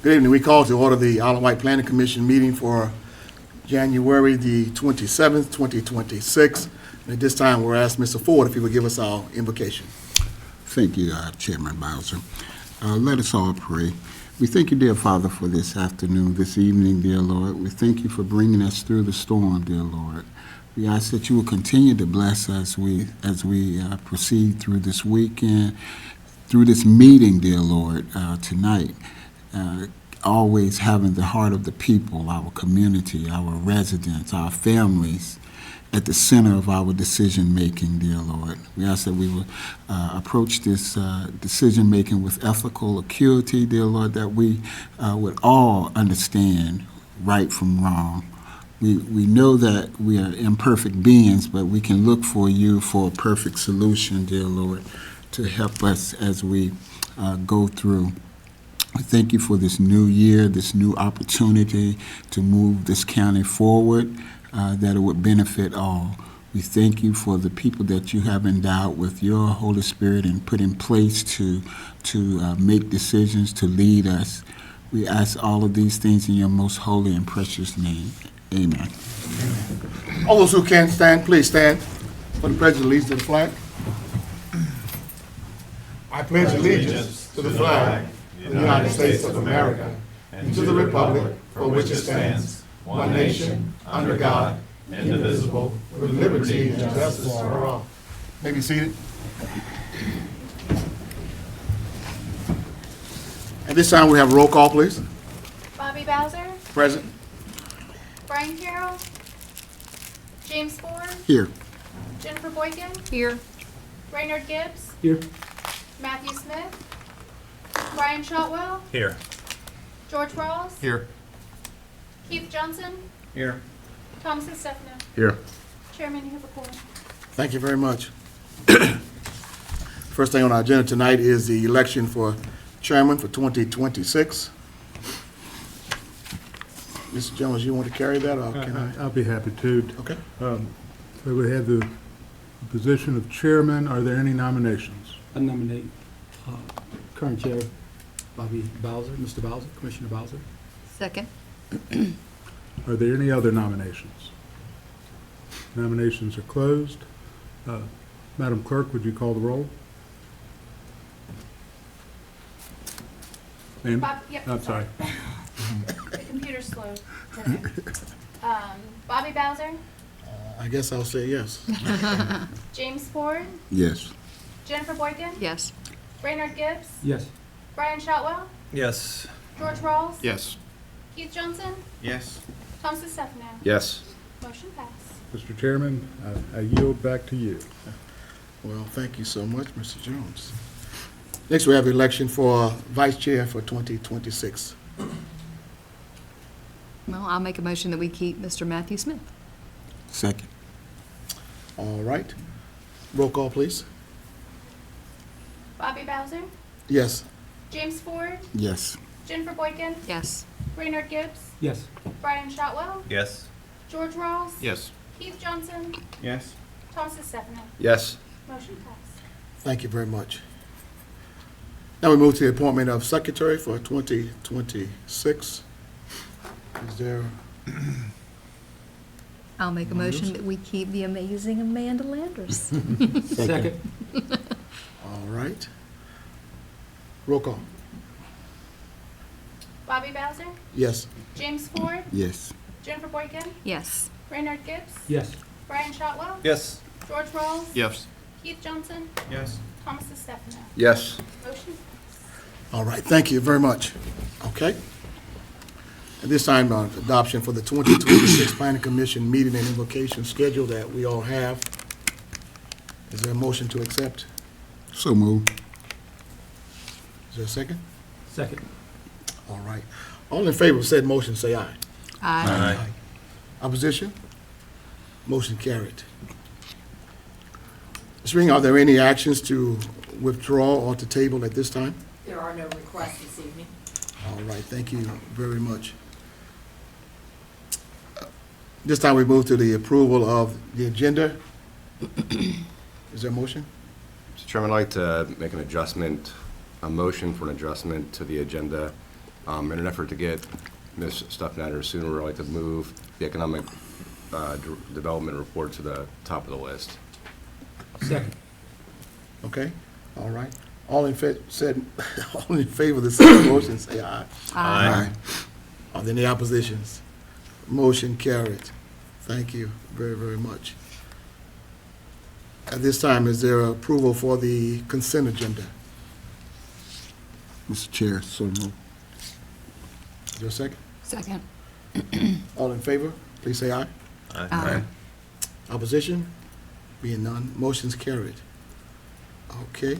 Good evening. We call to order the Isle of Wight Planning Commission meeting for January the 27th, 2026. And at this time, we're asking Mr. Ford if he would give us our invocation. Thank you, Chairman Bowser. Let us all pray. We thank you, dear Father, for this afternoon, this evening, dear Lord. We thank you for bringing us through the storm, dear Lord. We ask that you will continue to bless us as we proceed through this weekend, through this meeting, dear Lord, tonight. Always having the heart of the people, our community, our residents, our families at the center of our decision-making, dear Lord. We ask that we will approach this decision-making with ethical acuity, dear Lord, that we would all understand right from wrong. We know that we are imperfect beings, but we can look for you for a perfect solution, dear Lord, to help us as we go through. I thank you for this new year, this new opportunity to move this county forward, that it would benefit all. We thank you for the people that you have endowed with your Holy Spirit and put in place to make decisions, to lead us. We ask all of these things in your most holy and precious name. Amen. All those who can stand, please stand for the Pledge of Allegiance to the flag. I pledge allegiance to the flag of the United States of America and to the republic for which it stands, one nation, under God, indivisible, with liberty and justice for all. May be seated. At this time, we have a roll call, please. Bobby Bowser, Present. Brian Carroll, James Ford, Here. Jennifer Boykin, Here. Raynard Gibbs, Here. Matthew Smith, Brian Shotwell, Here. George Rawls, Here. Keith Johnson, Here. Thomas Stefano. Here. Chairman, you have a quorum. Thank you very much. First thing on our agenda tonight is the election for chairman for 2026. Mr. Jones, you want to carry that, or can I? I'll be happy to. Okay. We would have the position of chairman. Are there any nominations? I nominate current chair Bobby Bowser, Mr. Bowser, Commissioner Bowser. Second. Are there any other nominations? Nominations are closed. Madam Clerk, would you call the roll? Ma'am? Yep. I'm sorry. The computer's slow today. Bobby Bowser, I guess I'll say yes. James Ford, Yes. Jennifer Boykin, Yes. Raynard Gibbs, Yes. Brian Shotwell, Yes. George Rawls, Yes. Keith Johnson, Yes. Thomas Stefano. Yes. Motion passed. Mr. Chairman, I yield back to you. Well, thank you so much, Mr. Jones. Next, we have election for vice chair for 2026. Well, I'll make a motion that we keep Mr. Matthew Smith. Second. All right. Roll call, please. Bobby Bowser, Yes. James Ford, Yes. Jennifer Boykin, Yes. Raynard Gibbs, Yes. Brian Shotwell, Yes. George Rawls, Yes. Keith Johnson, Yes. Thomas Stefano. Yes. Motion passed. Thank you very much. Now we move to the appointment of secretary for 2026. Is there, I'll make a motion that we keep the amazing Amanda Landers. Second. all right. Roll call. Bobby Bowser, Yes. James Ford, Yes. Jennifer Boykin, Yes. Raynard Gibbs, Yes. Brian Shotwell, Yes. George Rawls, Yes. Keith Johnson, Yes. Thomas Stefano. Yes. Motion All right, thank you very much. Okay. At this time, adoption for the 2026 Planning Commission meeting and invocation schedule that we all have. Is there a motion to accept? So moved. Is there a second? Second. All right. All in favor of said motion, say aye. Aye. Opposition? Motion carried. Ms. Ring, are there any actions to withdraw or to table at this time? There are no requests this evening. All right, thank you very much. This time we move to the approval of the agenda. Is there a motion? Mr. Chairman, I'd like to make an adjustment, a motion for an adjustment to the agenda in an effort to get Ms. Steffenadder sooner or later to move the economic development report to the top of the list. Second. Okay, all right. All in favor of the said motion, say aye. Aye. Are there any oppositions? Motion carried. Thank you very, very much. At this time, is there approval for the consent agenda? Mr. Chair, so moved. Is there a second? Second. All in favor, please say aye. Aye. Opposition? Being none, motion's carried. Okay.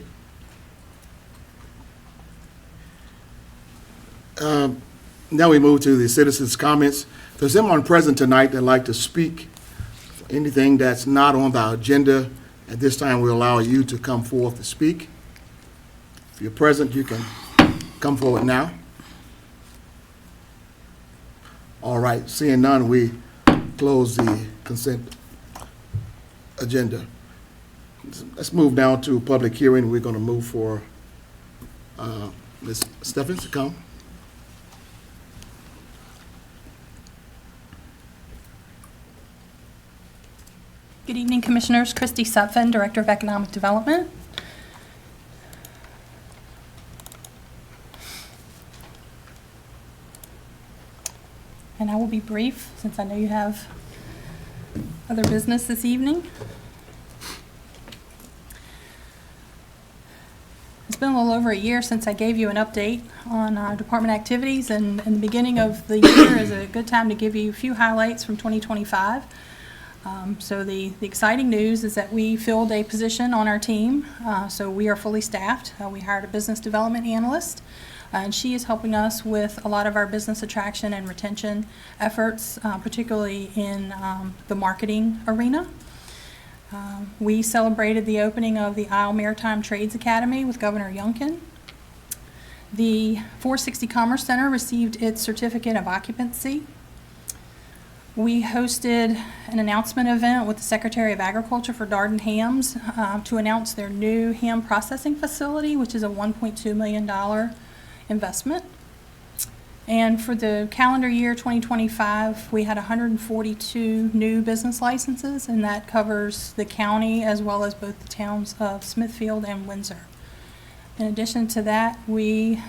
Now we move to the citizens' comments. If there's anyone present tonight that'd like to speak for anything that's not on the agenda, at this time we'll allow you to come forth to speak. If you're present, you can come forward now. All right, seeing none, we close the consent agenda. Let's move down to public hearing. We're going to move for Ms. Steffens to come. Good evening, Commissioners. Christy Sutphin, Director of Economic Development. And I will be brief, since I know you have other business this evening. It's been a little over a year since I gave you an update on our department activities, and the beginning of the year is a good time to give you a few highlights from 2025. So the exciting news is that we filled a position on our team, so we are fully staffed. We hired a business development analyst, and she is helping us with a lot of our business attraction and retention efforts, particularly in the marketing arena. We celebrated the opening of the Isle Maritime Trades Academy with Governor Youngkin. The 460 Commerce Center received its certificate of occupancy. We hosted an announcement event with the Secretary of Agriculture for Darden Hams to announce their new ham processing facility, which is a $1.2 million investment. And for the calendar year 2025, we had 142 new business licenses, and that covers the county as well as both the towns of Smithfield and Windsor. In addition to that, we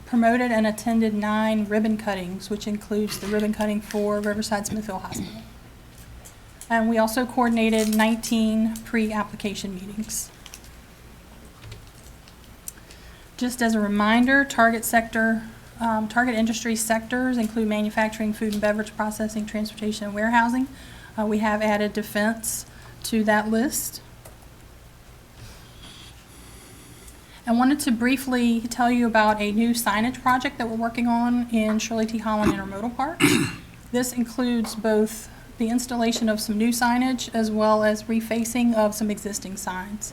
promoted and attended 9 ribbon cuttings, which includes the ribbon cutting for Riverside Smithfield Hospital. And we also coordinated 19 pre-application meetings. Just as a reminder, target industry sectors include manufacturing, food and beverage processing, transportation, and warehousing. We have added defense to that list. I wanted to briefly tell you about a new signage project that we're working on in Shirley T. Holland Intermodal Park. This includes both the installation of some new signage as well as refacing of some existing signs.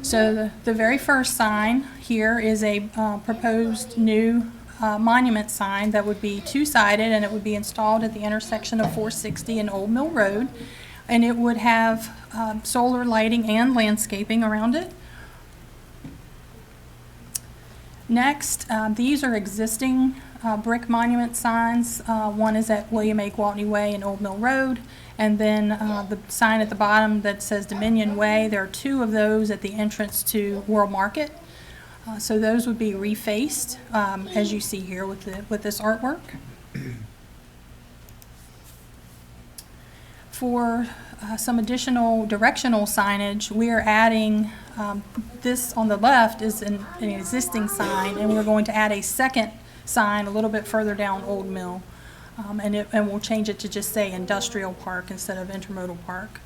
So the very first sign here is a proposed new monument sign that would be two-sided, and it would be installed at the intersection of 460 and Old Mill Road, and it would have solar lighting and landscaping around it. Next, these are existing brick monument signs. One is at William A. Gwaltney Way and Old Mill Road, and then the sign at the bottom that says Dominion Way. There are 2 of those at the entrance to World Market. So those would be refaced, as you see here with this artwork. For some additional directional signage, we are adding, this on the left is an existing sign, and we're going to add a second sign a little bit further down Old Mill, and we'll change it to just say Industrial Park instead of Intermodal Park,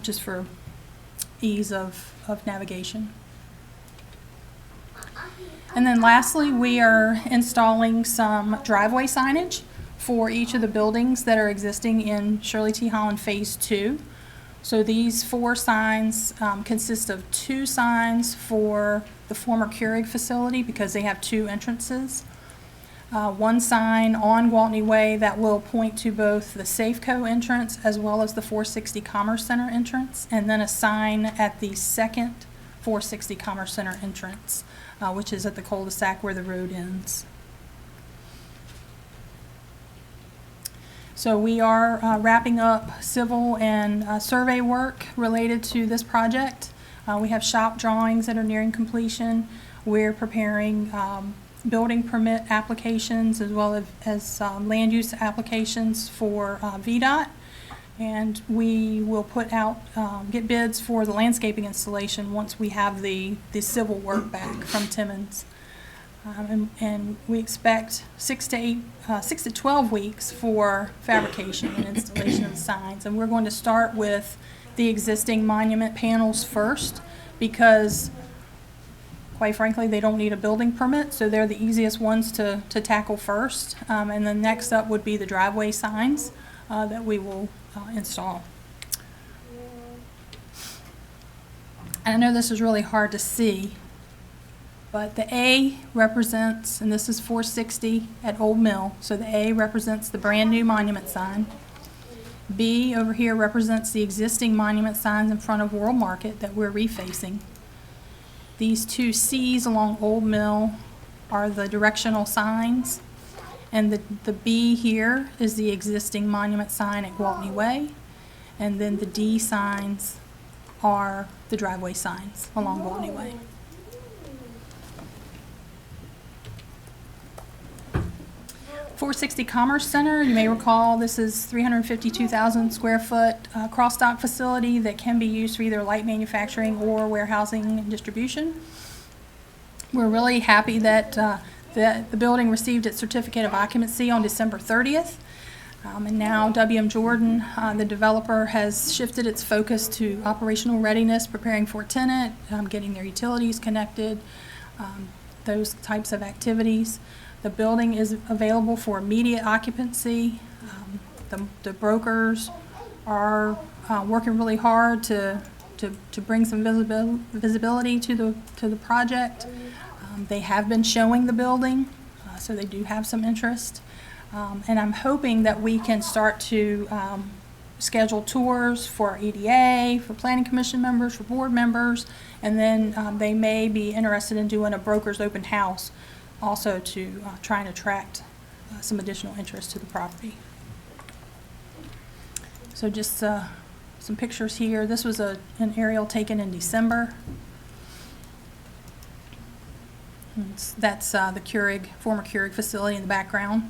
just for ease of navigation. And then lastly, we are installing some driveway signage for each of the buildings that are existing in Shirley T. Holland Phase 2. So these 4 signs consist of 2 signs for the former Keurig facility because they have 2 entrances. 1 sign on Gwaltney Way that will point to both the Safeco entrance as well as the 460 Commerce Center entrance, and then a sign at the second 460 Commerce Center entrance, which is at the cul-de-sac where the road ends. So we are wrapping up civil and survey work related to this project. We have shop drawings that are nearing completion. We're preparing building permit applications as well as land use applications for VDOT. And we will put out, get bids for the landscaping installation once we have the civil work back from Timmons. And we expect 6 to 12 weeks for fabrication and installation of the signs. And we're going to start with the existing monument panels first because, quite frankly, they don't need a building permit, so they're the easiest ones to tackle first. And then next up would be the driveway signs that we will install. And I know this is really hard to see, but the A represents, and this is 460 at Old Mill, so the A represents the brand new monument sign. B over here represents the existing monument signs in front of World Market that we're refacing. These two C's along Old Mill are the directional signs, and the B here is the existing monument sign at Gwaltney Way, and then the D signs are the driveway signs along Gwaltney Way. 460 Commerce Center, you may recall this is 352,000 square foot cross-dock facility that can be used for either light manufacturing or warehousing and distribution. We're really happy that the building received its certificate of occupancy on December 30th. And now WM Jordan, the developer, has shifted its focus to operational readiness, preparing for a tenant, getting their utilities connected, those types of activities. The building is available for immediate occupancy. The brokers are working really hard to bring some visibility to the project. They have been showing the building, so they do have some interest. And I'm hoping that we can start to schedule tours for EDA, for planning commission members, for board members, and then they may be interested in doing a broker's open house also to try and attract some additional interest to the property. So just some pictures here. This was an aerial taken in December. That's the Keurig, former Keurig facility in the background.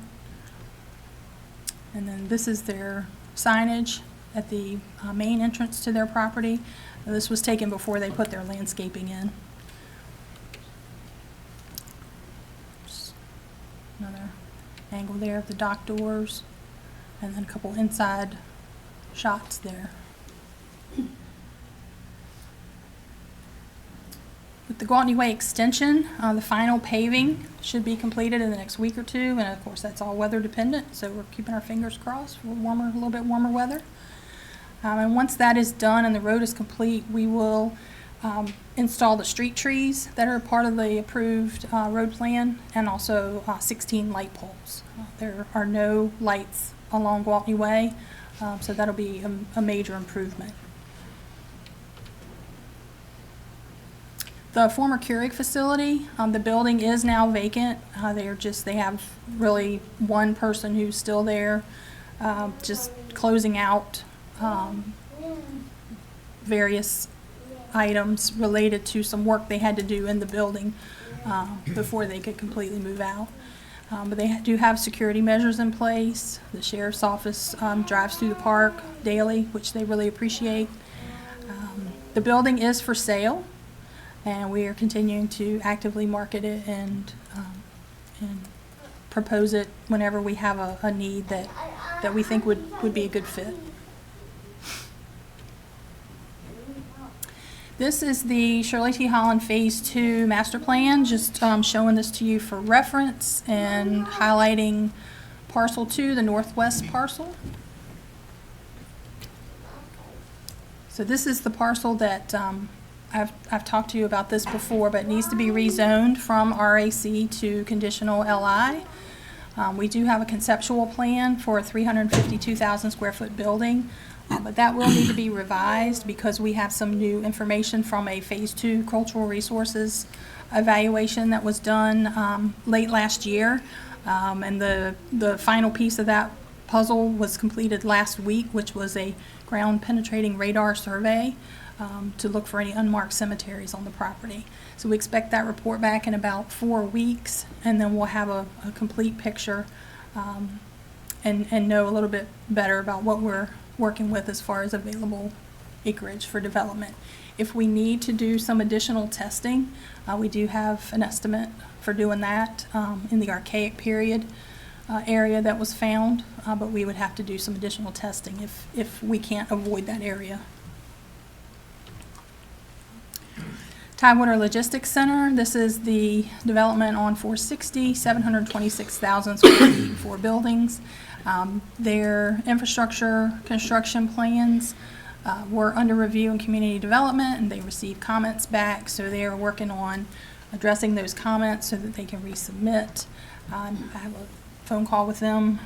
And then this is their signage at the main entrance to their property. This was taken before they put their landscaping in. Just another angle there of the dock doors, and then a couple inside shots there. With the Gwaltney Way extension, the final paving should be completed in the next week or two, and of course that's all weather dependent, so we're keeping our fingers crossed for a little bit warmer weather. And once that is done and the road is complete, we will install the street trees that are part of the approved road plan, and also 16 light poles. There are no lights along Gwaltney Way, so that'll be a major improvement. The former Keurig facility, the building is now vacant. They have really one person who's still there, just closing out various items related to some work they had to do in the building before they could completely move out. But they do have security measures in place. The sheriff's office drives through the park daily, which they really appreciate. The building is for sale, and we are continuing to actively market it and propose it whenever we have a need that we think would be a good fit. This is the Shirley T. Holland Phase 2 master plan, just showing this to you for reference and highlighting parcel 2, the northwest parcel. So this is the parcel that I've talked to you about this before, but it needs to be rezoned from RAC to conditional LI. We do have a conceptual plan for a 352,000 square foot building, but that will need to be revised because we have some new information from a Phase 2 cultural resources evaluation that was done late last year. And the final piece of that puzzle was completed last week, which was a ground penetrating radar survey to look for any unmarked cemeteries on the property. So we expect that report back in about 4 weeks, and then we'll have a complete picture and know a little bit better about what we're working with as far as available acreage for development. If we need to do some additional testing, we do have an estimate for doing that in the archaic period area that was found, but we would have to do some additional testing if we can't avoid that area. Tidewater Logistics Center, this is the development on 460, 726,000 square feet, 4 buildings. Their infrastructure construction plans were under review in community development, and they received comments back, so they are working on addressing those comments so that they can resubmit. I have a phone call with them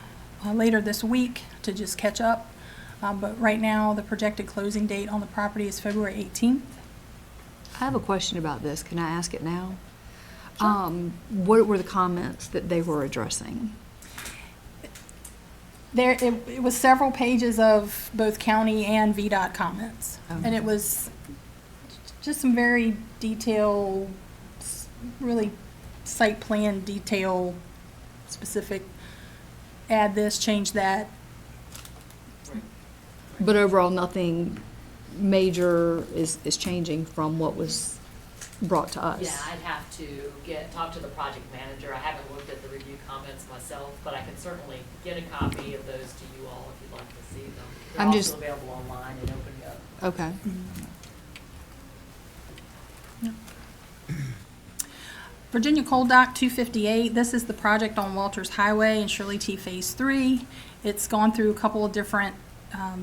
later this week to just catch up, but right now the projected closing date on the property is February 18th. I have a question about this. Can I ask it now? What were the comments that they were addressing? It was several pages of both county and VDOT comments. Okay. And it was just some very detailed, really site plan detail specific, add this, change that. But overall, nothing major is changing from what was brought to us. Yeah, I'd have to talk to the project manager. I haven't looked at the review comments myself, but I can certainly get a copy of those to you all if you'd like to see them. They're I'm also just- available online and open up. Okay. Virginia Coal Dock 258, this is the project on Walters Highway in Shirley T Phase 3. It's gone through a couple of different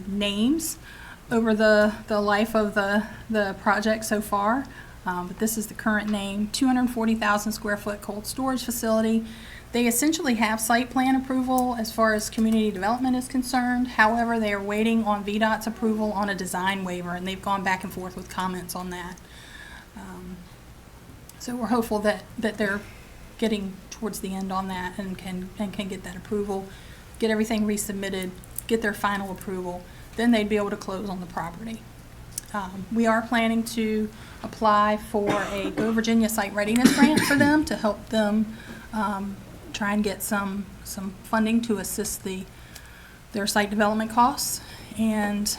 names over the life of the project so far, but this is the current name, 240,000 square foot cold storage facility. They essentially have site plan approval as far as community development is concerned. However, they are waiting on VDOT's approval on a design waiver, and they've gone back and forth with comments on that. So we're hopeful that they're getting towards the end on that and can get that approval, get everything resubmitted, get their final approval. Then they'd be able to close on the property. We are planning to apply for a Go Virginia Site Readiness Grant for them to help them try and get some funding to assist their site development costs. And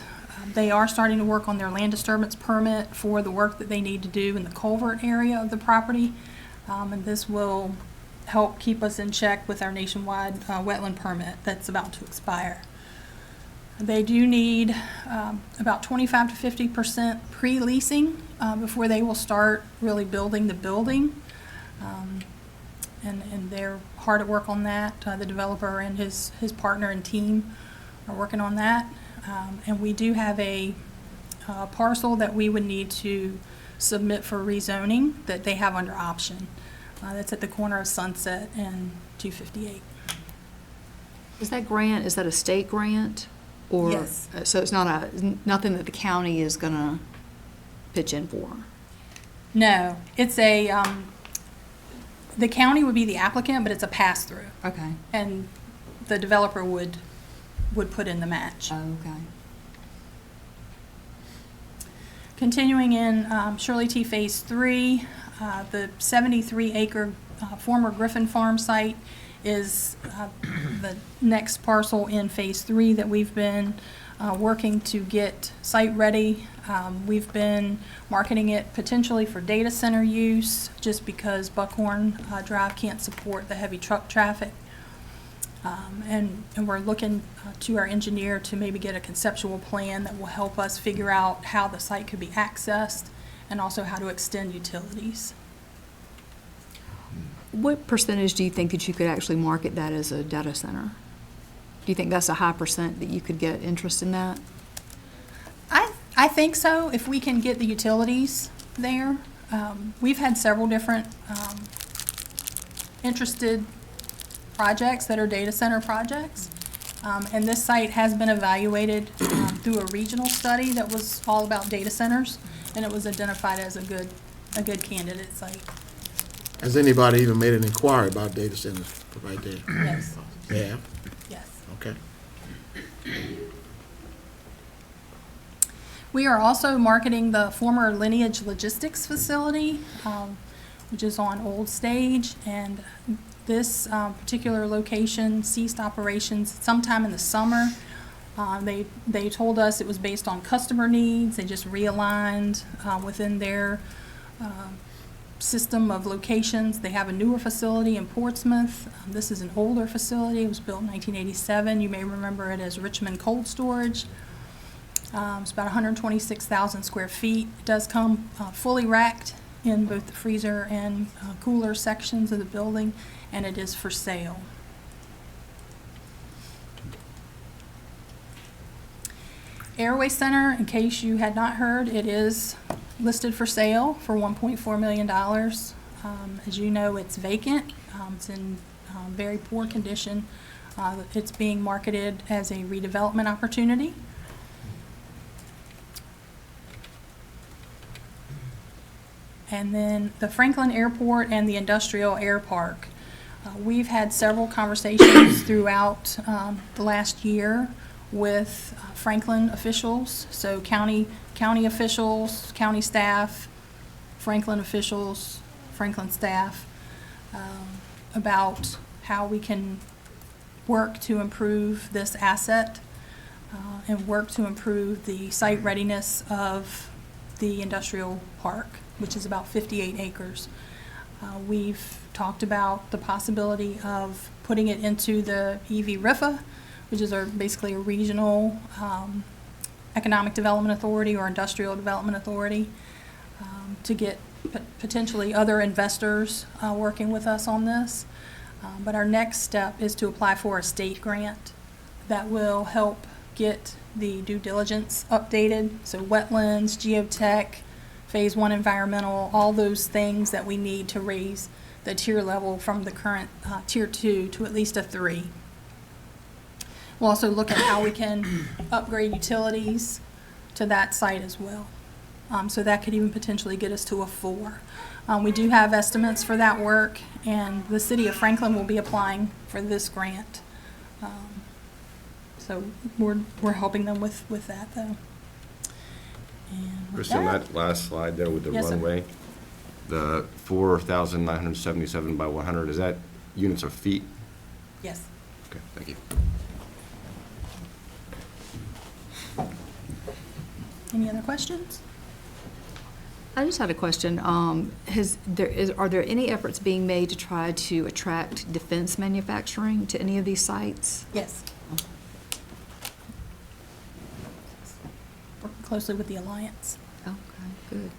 they are starting to work on their land disturbance permit for the work that they need to do in the culvert area of the property. And this will help keep us in check with our nationwide wetland permit that's about to expire. They do need about 25 to 50% pre-leasing before they will start really building the building. And they're hard at work on that. The developer and his partner and team are working on that. And we do have a parcel that we would need to submit for rezoning that they have under option. That's at the corner of Sunset and 258. Is that a state grant? Or, Yes. So it's nothing that the county is going to pitch in for? No, it's the county would be the applicant, but it's a pass-through. Okay. And the developer would put in the match. Oh, okay. Continuing in Shirley T Phase 3, the 73-acre former Griffin Farm site is the next parcel in Phase 3 that we've been working to get site ready. We've been marketing it potentially for data center use just because Buckhorn Drive can't support the heavy truck traffic. And we're looking to our engineer to maybe get a conceptual plan that will help us figure out how the site could be accessed and also how to extend utilities. What percentage do you think that you could actually market that as a data center? Do you think that's a high percent that you could get interest in that? I think so, if we can get the utilities there. We've had several different interested projects that are data center projects. And this site has been evaluated through a regional study that was all about data centers, and it was identified as a good candidate site. Has anybody even made an inquiry about data centers right there? Yes, They have? yes. Okay. We are also marketing the former Lineage Logistics facility, which is on Old Stage, and this particular location ceased operations sometime in the summer. They told us it was based on customer needs. They just realigned within their system of locations. They have a newer facility in Portsmouth. This is an older facility. It was built in 1987. You may remember it as Richmond Cold Storage. It's about 126,000 square feet. It does come fully racked in both the freezer and cooler sections of the building, and it is for sale. Airway Center, in case you had not heard, it is listed for sale for $1.4 million. As you know, it's vacant. It's in very poor condition. It's being marketed as a redevelopment opportunity. And then the Franklin Airport and the Industrial Air Park. We've had several conversations throughout the last year with Franklin officials, so county officials, county staff, Franklin officials, Franklin staff, about how we can work to improve this asset and work to improve the site readiness of the industrial park, which is about 58 acres. We've talked about the possibility of putting it into the EV-RIFA, which is basically a regional economic development authority or industrial development authority, to get potentially other investors working with us on this. But our next step is to apply for a state grant that will help get the due diligence updated, so wetlands, geotech, Phase 1 environmental, all those things that we need to raise the tier level from the current Tier 2 to at least a 3. We'll also look at how we can upgrade utilities to that site as well. So that could even potentially get us to a 4. We do have estimates for that work, and the city of Franklin will be applying for this grant. So we're helping them with that, though. And with Christie, on that last slide there with the Yes, sir. runway, the 4,977 by 100, is that units or feet? Yes. Okay, thank you. Any other questions? I just had a question. Are there any efforts being made to try to attract defense manufacturing to any of these sites? Yes. Working closely with the Alliance. Okay, good.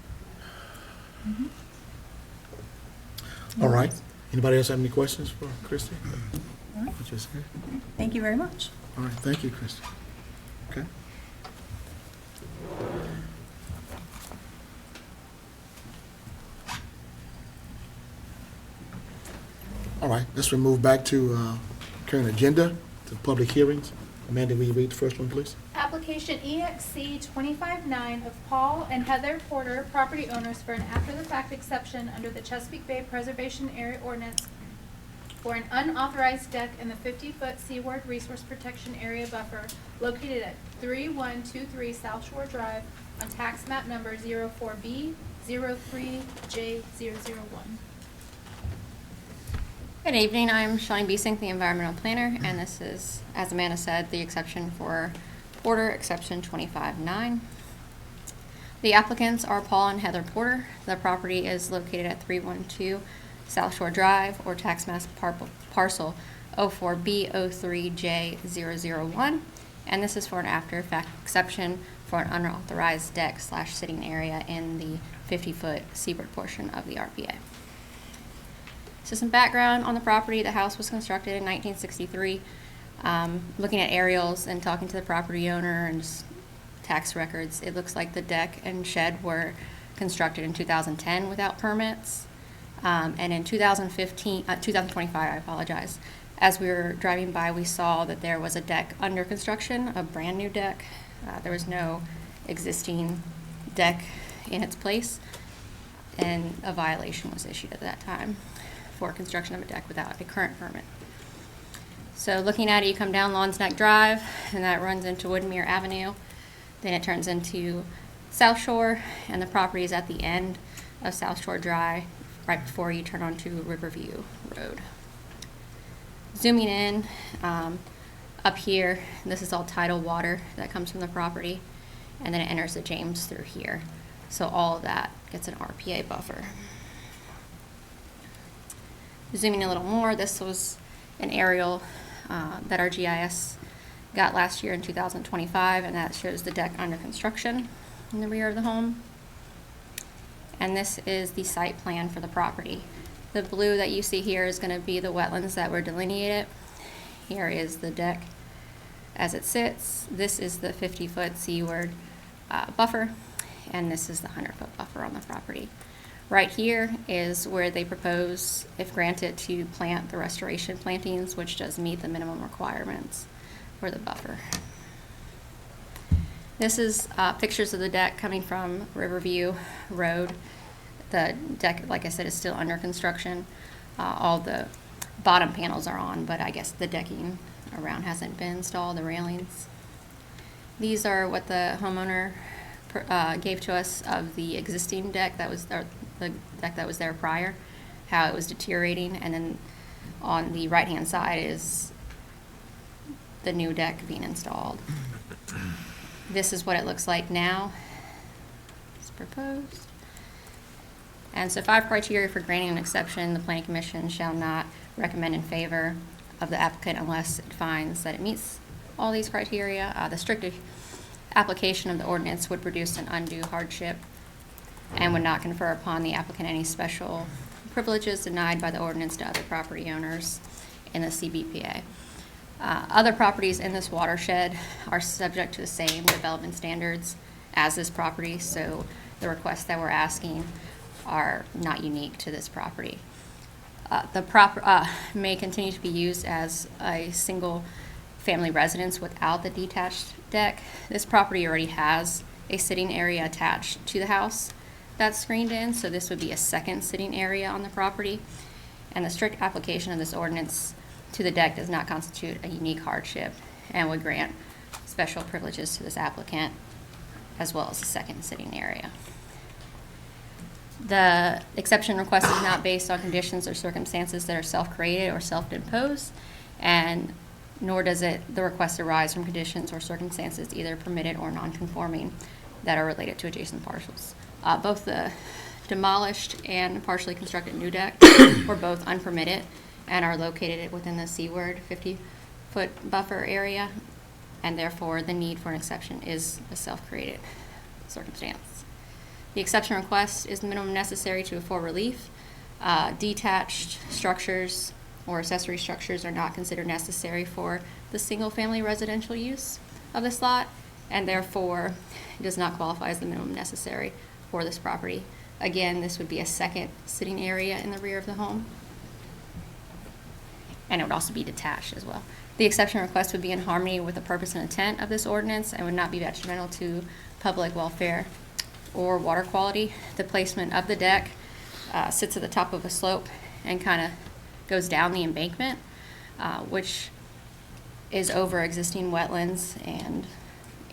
All right. Anybody else have any questions for Christie? All right. Just here. Thank you very much. All right, thank you, Christie. Okay. All right, let's move back to current agenda, to public hearings. Amanda, will you read the first one, please? Application EXC 25-9 of Paul and Heather Porter, property owners, for an after-the-fact exception under the Chesapeake Bay Preservation Area Ordinance for an unauthorized deck in the 50-foot Seaward Resource Protection Area buffer located at 3123 South Shore Drive on tax map number 04B03J001. Good evening, I'm Shawnee Besink, the environmental planner, and this is, as Amanda said, the exception for Porter, exception 25-9. The applicants are Paul and Heather Porter. The property is located at 312 South Shore Drive, or tax map parcel 04B03J001, and this is for an after-effect exception for an unauthorized deck / sitting area in the 50-foot seaward portion of the RPA. So some background on the property. The house was constructed in 1963. Looking at aerials and talking to the property owner and just tax records, it looks like the deck and shed were constructed in 2010 without permits. And in 2025, I apologize, as we were driving by, we saw that there was a deck under construction, a brand new deck. There was no existing deck in its place, and a violation was issued at that time for construction of a deck without a current permit. So looking at it, you come down Lawns Neck Drive, and that runs into Woodmere Avenue. Then it turns into South Shore, and the property is at the end of South Shore Drive, right before you turn onto Riverview Road. Zooming in, up here, this is all tidal water that comes from the property, and then it enters the James through here. So all of that gets an RPA buffer. Zooming a little more, this was an aerial that our GIS got last year in 2025, and that shows the deck under construction in the rear of the home. And this is the site plan for the property. The blue that you see here is going to be the wetlands that were delineated. Here is the deck as it sits. This is the 50-foot seaward buffer, and this is the 100-foot buffer on the property. Right here is where they propose, if granted, to plant the restoration plantings, which does meet the minimum requirements for the buffer. This is pictures of the deck coming from Riverview Road. The deck, like I said, is still under construction. All the bottom panels are on, but I guess the decking around hasn't been installed, the railings. These are what the homeowner gave to us of the existing deck that was there, the deck that was there prior, how it was deteriorating, and then on the right-hand side is the new deck being installed. This is what it looks like now. It's proposed. And so 5 criteria for granting an exception: the Planning Commission shall not recommend in favor of the applicant unless it finds that it meets all these criteria. The strict application of the ordinance would produce an undue hardship and would not confer upon the applicant any special privileges denied by the ordinance to other property owners in the CBPA. Other properties in this watershed are subject to the same development standards as this property, so the requests that we're asking are not unique to this property. The may continue to be used as a single family residence without the detached deck. This property already has a sitting area attached to the house that's screened in, so this would be a second sitting area on the property. And the strict application of this ordinance to the deck does not constitute a unique hardship and would grant special privileges to this applicant as well as a second sitting area. The exception request is not based on conditions or circumstances that are self-created or self-imposed, and nor does the request arise from conditions or circumstances either permitted or non-conforming that are related to adjacent parcels. Both the demolished and partially constructed new deck were both unpermitted and are located within the seaward 50-foot buffer area, and therefore the need for an exception is a self-created circumstance. The exception request is the minimum necessary to afford relief. Detached structures or accessory structures are not considered necessary for the single-family residential use of this lot, and therefore does not qualify as the minimum necessary for this property. Again, this would be a second sitting area in the rear of the home, and it would also be detached as well. The exception request would be in harmony with the purpose and intent of this ordinance and would not be detrimental to public welfare or water quality. The placement of the deck sits at the top of a slope and kind of goes down the embankment, which is over existing wetlands and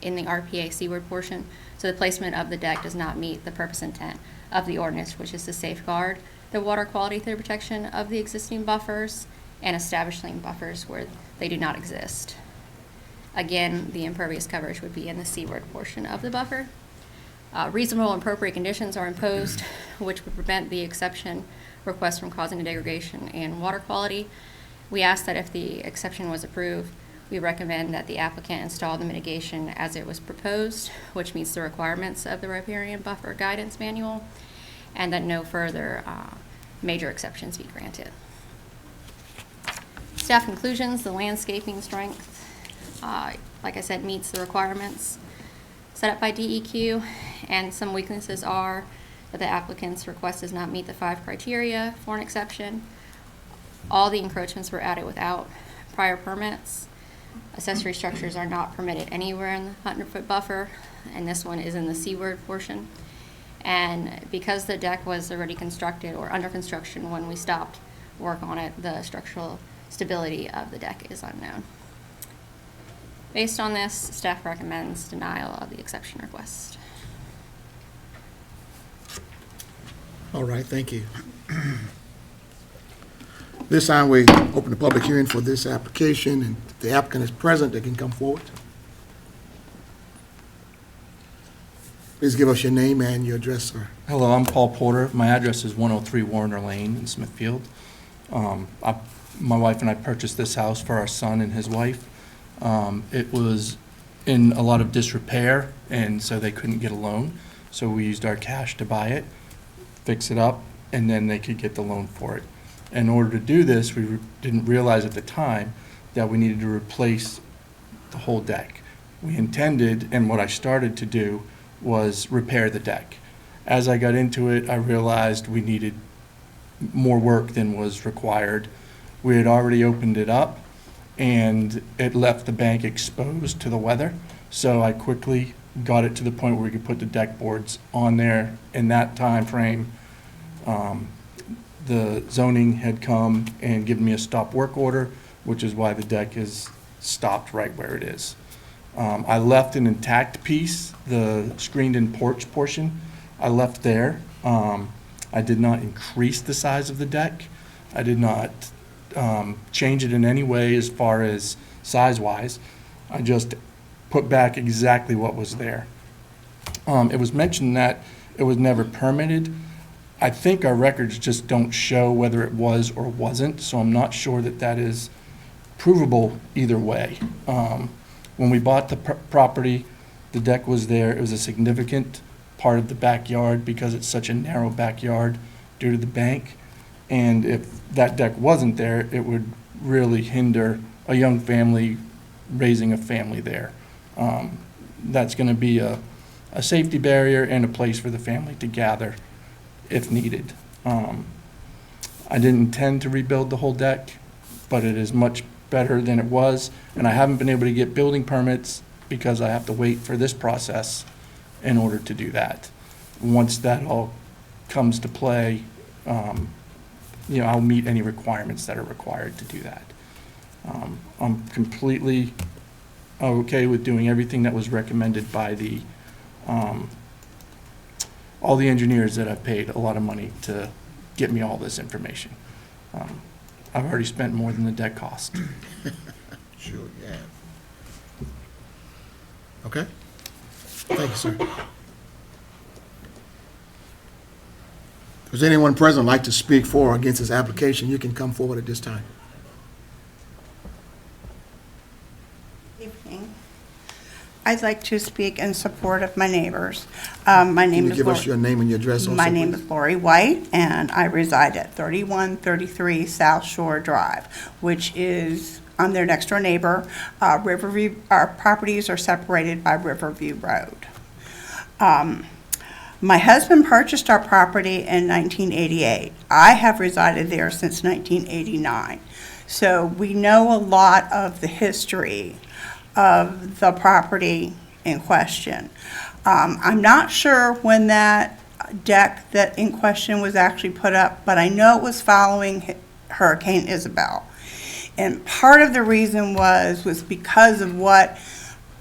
in the RPA seaward portion. So the placement of the deck does not meet the purpose and intent of the ordinance, which is to safeguard the water quality through protection of the existing buffers and establishing buffers where they do not exist. Again, the impervious coverage would be in the seaward portion of the buffer. Reasonable and appropriate conditions are imposed, which would prevent the exception request from causing a degradation in water quality. We ask that if the exception was approved, we recommend that the applicant install the mitigation as it was proposed, which meets the requirements of the riparian buffer guidance manual, and that no further major exceptions be granted. Staff conclusions: the landscaping strength, like I said, meets the requirements set up by DEQ, and some weaknesses are that the applicant's request does not meet the 5 criteria for an exception. All the encroachments were added without prior permits. Accessory structures are not permitted anywhere in the 100-foot buffer, and this one is in the seaward portion. And because the deck was already constructed or under construction when we stopped work on it, the structural stability of the deck is unknown. Based on this, staff recommends denial of the exception request. All right, thank you. This time, we open the public hearing for this application, and if the applicant is present, they can come forward. Please give us your name and your address, sir. Hello, I'm Paul Porter. My address is 103 Warner Lane in Smithfield. My wife and I purchased this house for our son and his wife. It was in a lot of disrepair, and so they couldn't get a loan. So we used our cash to buy it, fix it up, and then they could get the loan for it. In order to do this, we didn't realize at the time that we needed to replace the whole deck. We intended, and what I started to do, was repair the deck. As I got into it, I realized we needed more work than was required. We had already opened it up, and it left the bank exposed to the weather. So I quickly got it to the point where we could put the deck boards on there. In that time frame, the zoning had come and given me a stop work order, which is why the deck is stopped right where it is. I left an intact piece, the screened-in porch portion, I left there. I did not increase the size of the deck. I did not change it in any way as far as size-wise. I just put back exactly what was there. It was mentioned that it was never permitted. I think our records just don't show whether it was or wasn't, so I'm not sure that that is provable either way. When we bought the property, the deck was there. It was a significant part of the backyard because it's such a narrow backyard due to the bank. And if that deck wasn't there, it would really hinder a young family raising a family there. That's going to be a safety barrier and a place for the family to gather if needed. I didn't intend to rebuild the whole deck, but it is much better than it was, and I haven't been able to get building permits because I have to wait for this process in order to do that. Once that all comes to play, I'll meet any requirements that are required to do that. I'm completely okay with doing everything that was recommended by the all the engineers that I've paid a lot of money to get me all this information. I've already spent more than the deck cost. Sure, yeah. Okay? Thank you, sir. Does anyone present like to speak for or against this application? You can come forward at this time. Evening. I'd like to speak in support of my neighbors. My name Can you is give us Lori- your name and your address also, My name please? is Lori White, and I reside at 3133 South Shore Drive, which is, I'm their next-door neighbor. Riverview, our properties are separated by Riverview Road. My husband purchased our property in 1988. I have resided there since 1989. So we know a lot of the history of the property in question. I'm not sure when that deck that in question was actually put up, but I know it was following Hurricane Isabel. And part of the reason was because of what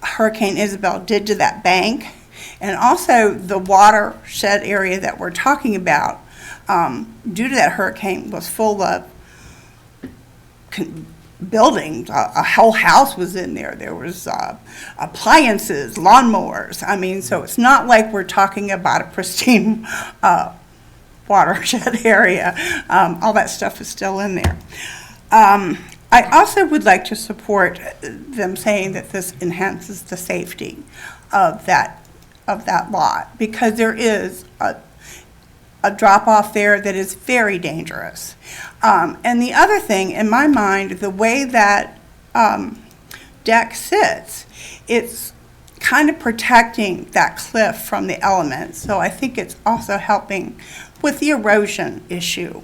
Hurricane Isabel did to that bank, and also the watershed area that we're talking about, due to that hurricane, was full of buildings. A whole house was in there. There was appliances, lawnmowers. I mean, so it's not like we're talking about a pristine watershed area. All that stuff is still in there. I also would like to support them saying that this enhances the safety of that lot, because there is a drop-off there that is very dangerous. And the other thing, in my mind, the way that deck sits, it's kind of protecting that cliff from the elements. So I think it's also helping with the erosion issue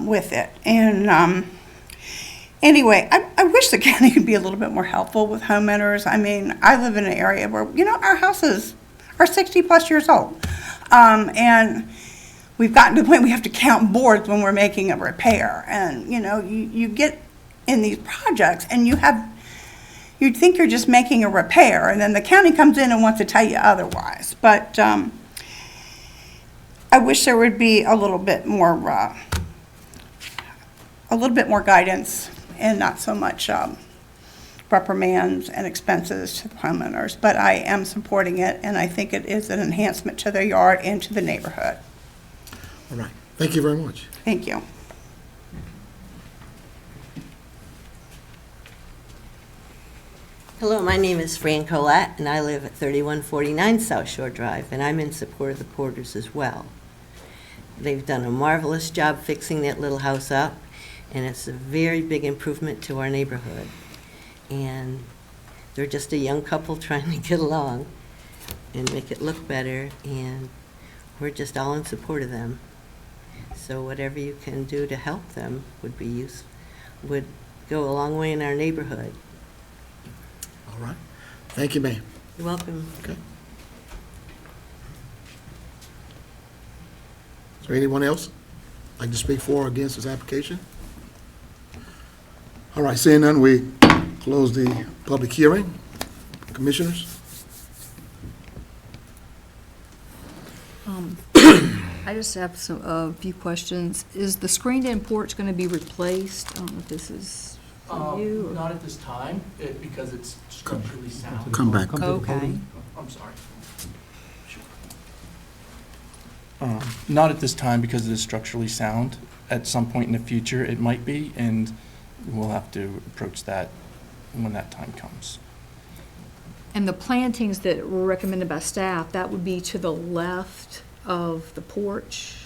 with it. And anyway, I wish the county could be a little bit more helpful with homeowners. I mean, I live in an area where, our houses are 60-plus years old. And we've gotten to the point we have to count boards when we're making a repair. And, you get in these projects and you'd think you're just making a repair, and then the county comes in and wants to tell you otherwise. But I wish there would be a little bit more guidance and not so much reprimands and expenses to the homeowners. But I am supporting it, and I think it is an enhancement to their yard and to the neighborhood. All right. Thank you very much. Thank you. Hello, my name is Fran Colette, and I live at 3149 South Shore Drive, and I'm in support of the Porters as well. They've done a marvelous job fixing that little house up, and it's a very big improvement to our neighborhood. And they're just a young couple trying to get along and make it look better, and we're just all in support of them. So whatever you can do to help them would go a long way in our neighborhood. All right. Thank you, ma'am. You're welcome. Okay. Is there anyone else like to speak for or against this application? All right, seeing none, we close the public hearing. Commissioners? I just have a few questions. Is the screened-in porch going to be replaced? I don't know if this is for you or... Not at this time, because it's structurally sound. Come back. Okay. I'm sorry. Not at this time because it is structurally sound. At some point in the future, it might be, and we'll have to approach that when that time comes. And the plantings that were recommended by staff, that would be to the left of the porch?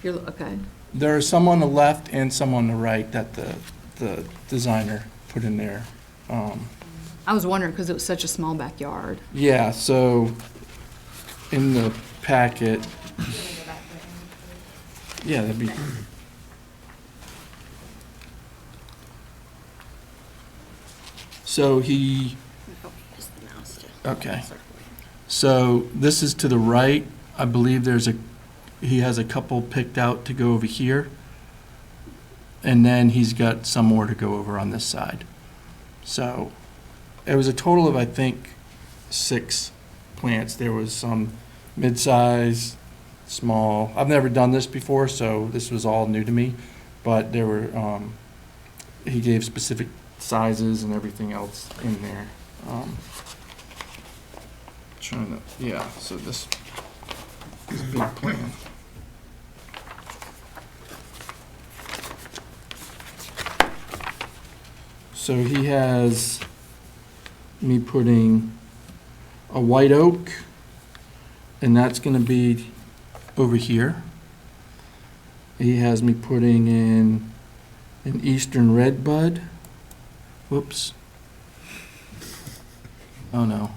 Yeah. Okay. There are some on the left and some on the right that the designer put in there. I was wondering because it was such a small backyard. Yeah, so in the packet, yeah, that'd be. So okay. So this is to the right. I believe he has a couple picked out to go over here. And then he's got some more to go over on this side. So it was a total of, I think, 6 plants. There was some mid-size, small. I've never done this before, so this was all new to me. But there were, he gave specific sizes and everything else in there. Yeah, so this big plan. So he has me putting a white oak, and that's going to be over here. He has me putting in an eastern red bud. Whoops. Oh no.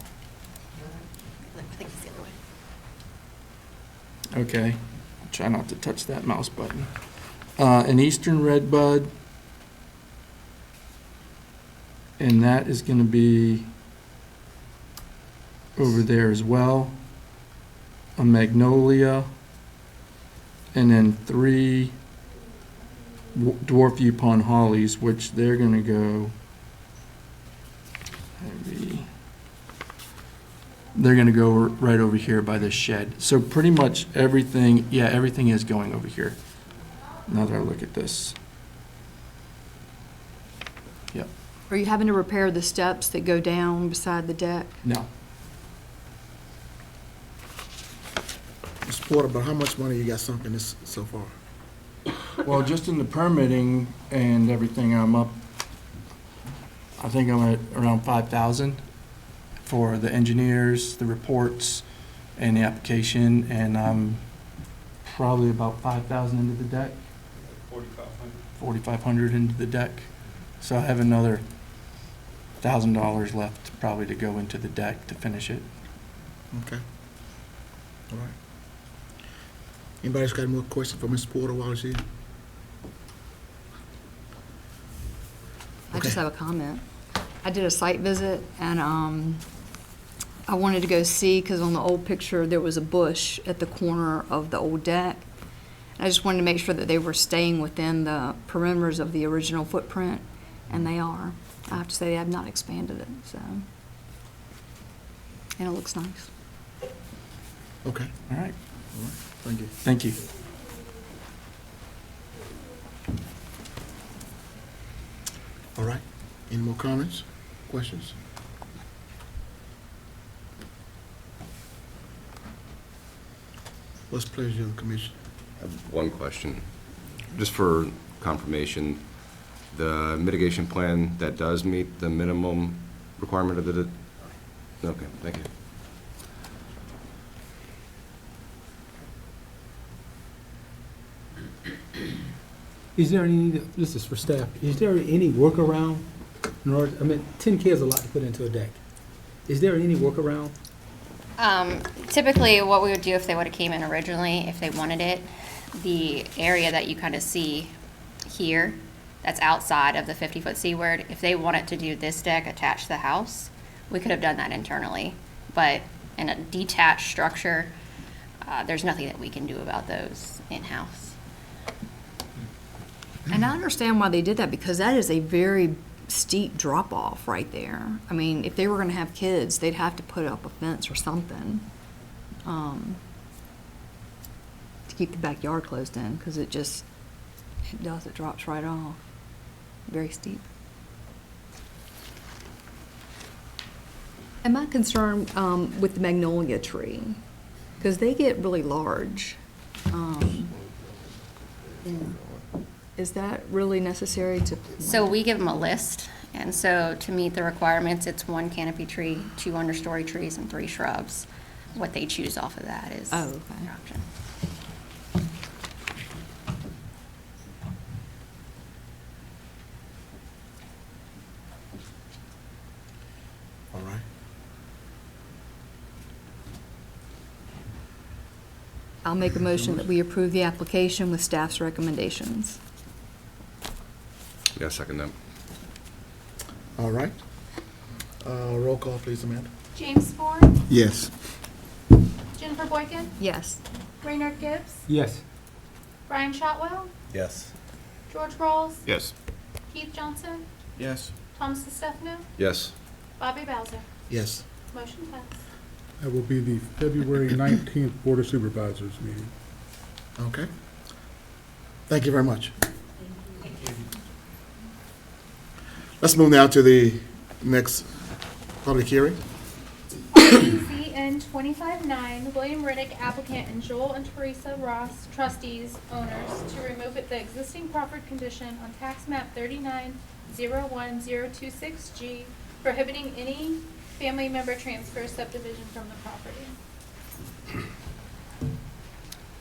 Okay, try not to touch that mouse button. An eastern red bud, and that is going to be over there as well. A magnolia, and then 3 dwarf Yukon hollies, which they're going to go. They're going to go right over here by this shed. So pretty much everything, yeah, everything is going over here. Now that I look at this. Yep. Are you having to repair the steps that go down beside the deck? No. Mr. Porter, but how much money you got sunk in this so far? Well, just in the permitting and everything, I think I'm at around 5,000 for the engineers, the reports, and the application, and I'm probably about 5,000 into the deck. 4,500 into the deck. So I have another $1,000 left probably to go into the deck to finish it. Okay. All right. Anybody else got any more questions for Mr. Porter while he's here? I just have a comment. I did a site visit, and I wanted to go see, because on the old picture, there was a bush at the corner of the old deck. I just wanted to make sure that they were staying within the perimeters of the original footprint, and they are. I have to say, they have not expanded it, so. And it looks nice. Okay. All right. Thank you. Thank you. All right. Any more comments, questions? What's the pleasure of the commission? I have one question. Just for confirmation, the mitigation plan, that does meet the minimum requirement of the, okay, thank you. Is there any, this is for staff, is there any workaround in order, 10K is a lot to put into a deck. Is there any workaround? Typically, what we would do if they would have came in originally, if they wanted it, the area that you kind of see here, that's outside of the 50-foot seaward, if they wanted to do this deck attached to the house, we could have done that internally. But in a detached structure, there's nothing that we can do about those in-house. And I understand why they did that, because that is a very steep drop-off right there. I mean, if they were gonna have kids, they'd have to put up a fence or something, to keep the backyard closed in, because it drops right off. Very steep. And my concern, with the magnolia tree, because they get really large. Is that really necessary to? So we give them a list, and so to meet the requirements, it's 1 canopy tree, 2 understory trees, and 3 shrubs. What they choose off of that is Oh, okay. their option. All right. I'll make a motion that we approve the application with staff's recommendations. Yeah, second that. All right. Roll call, please, Amanda. James Ford, Yes. Jennifer Boykin, Yes. Raynard Gibbs, Yes. Brian Shotwell, Yes. George Rawls, Yes. Keith Johnson, Yes. Thomas DeStefano, Yes. Bobby Bowser. Yes. Motion passed. That will be the February 19th Board of Supervisors meeting. Okay. Thank you very much. Let's move now to the next public hearing. ZN 25-9, William Riddick, applicant, and Joel and Teresa Ross, trustees, owners, to remove the existing proffered condition on tax map 3901026G, prohibiting any family member transfer subdivision from the property.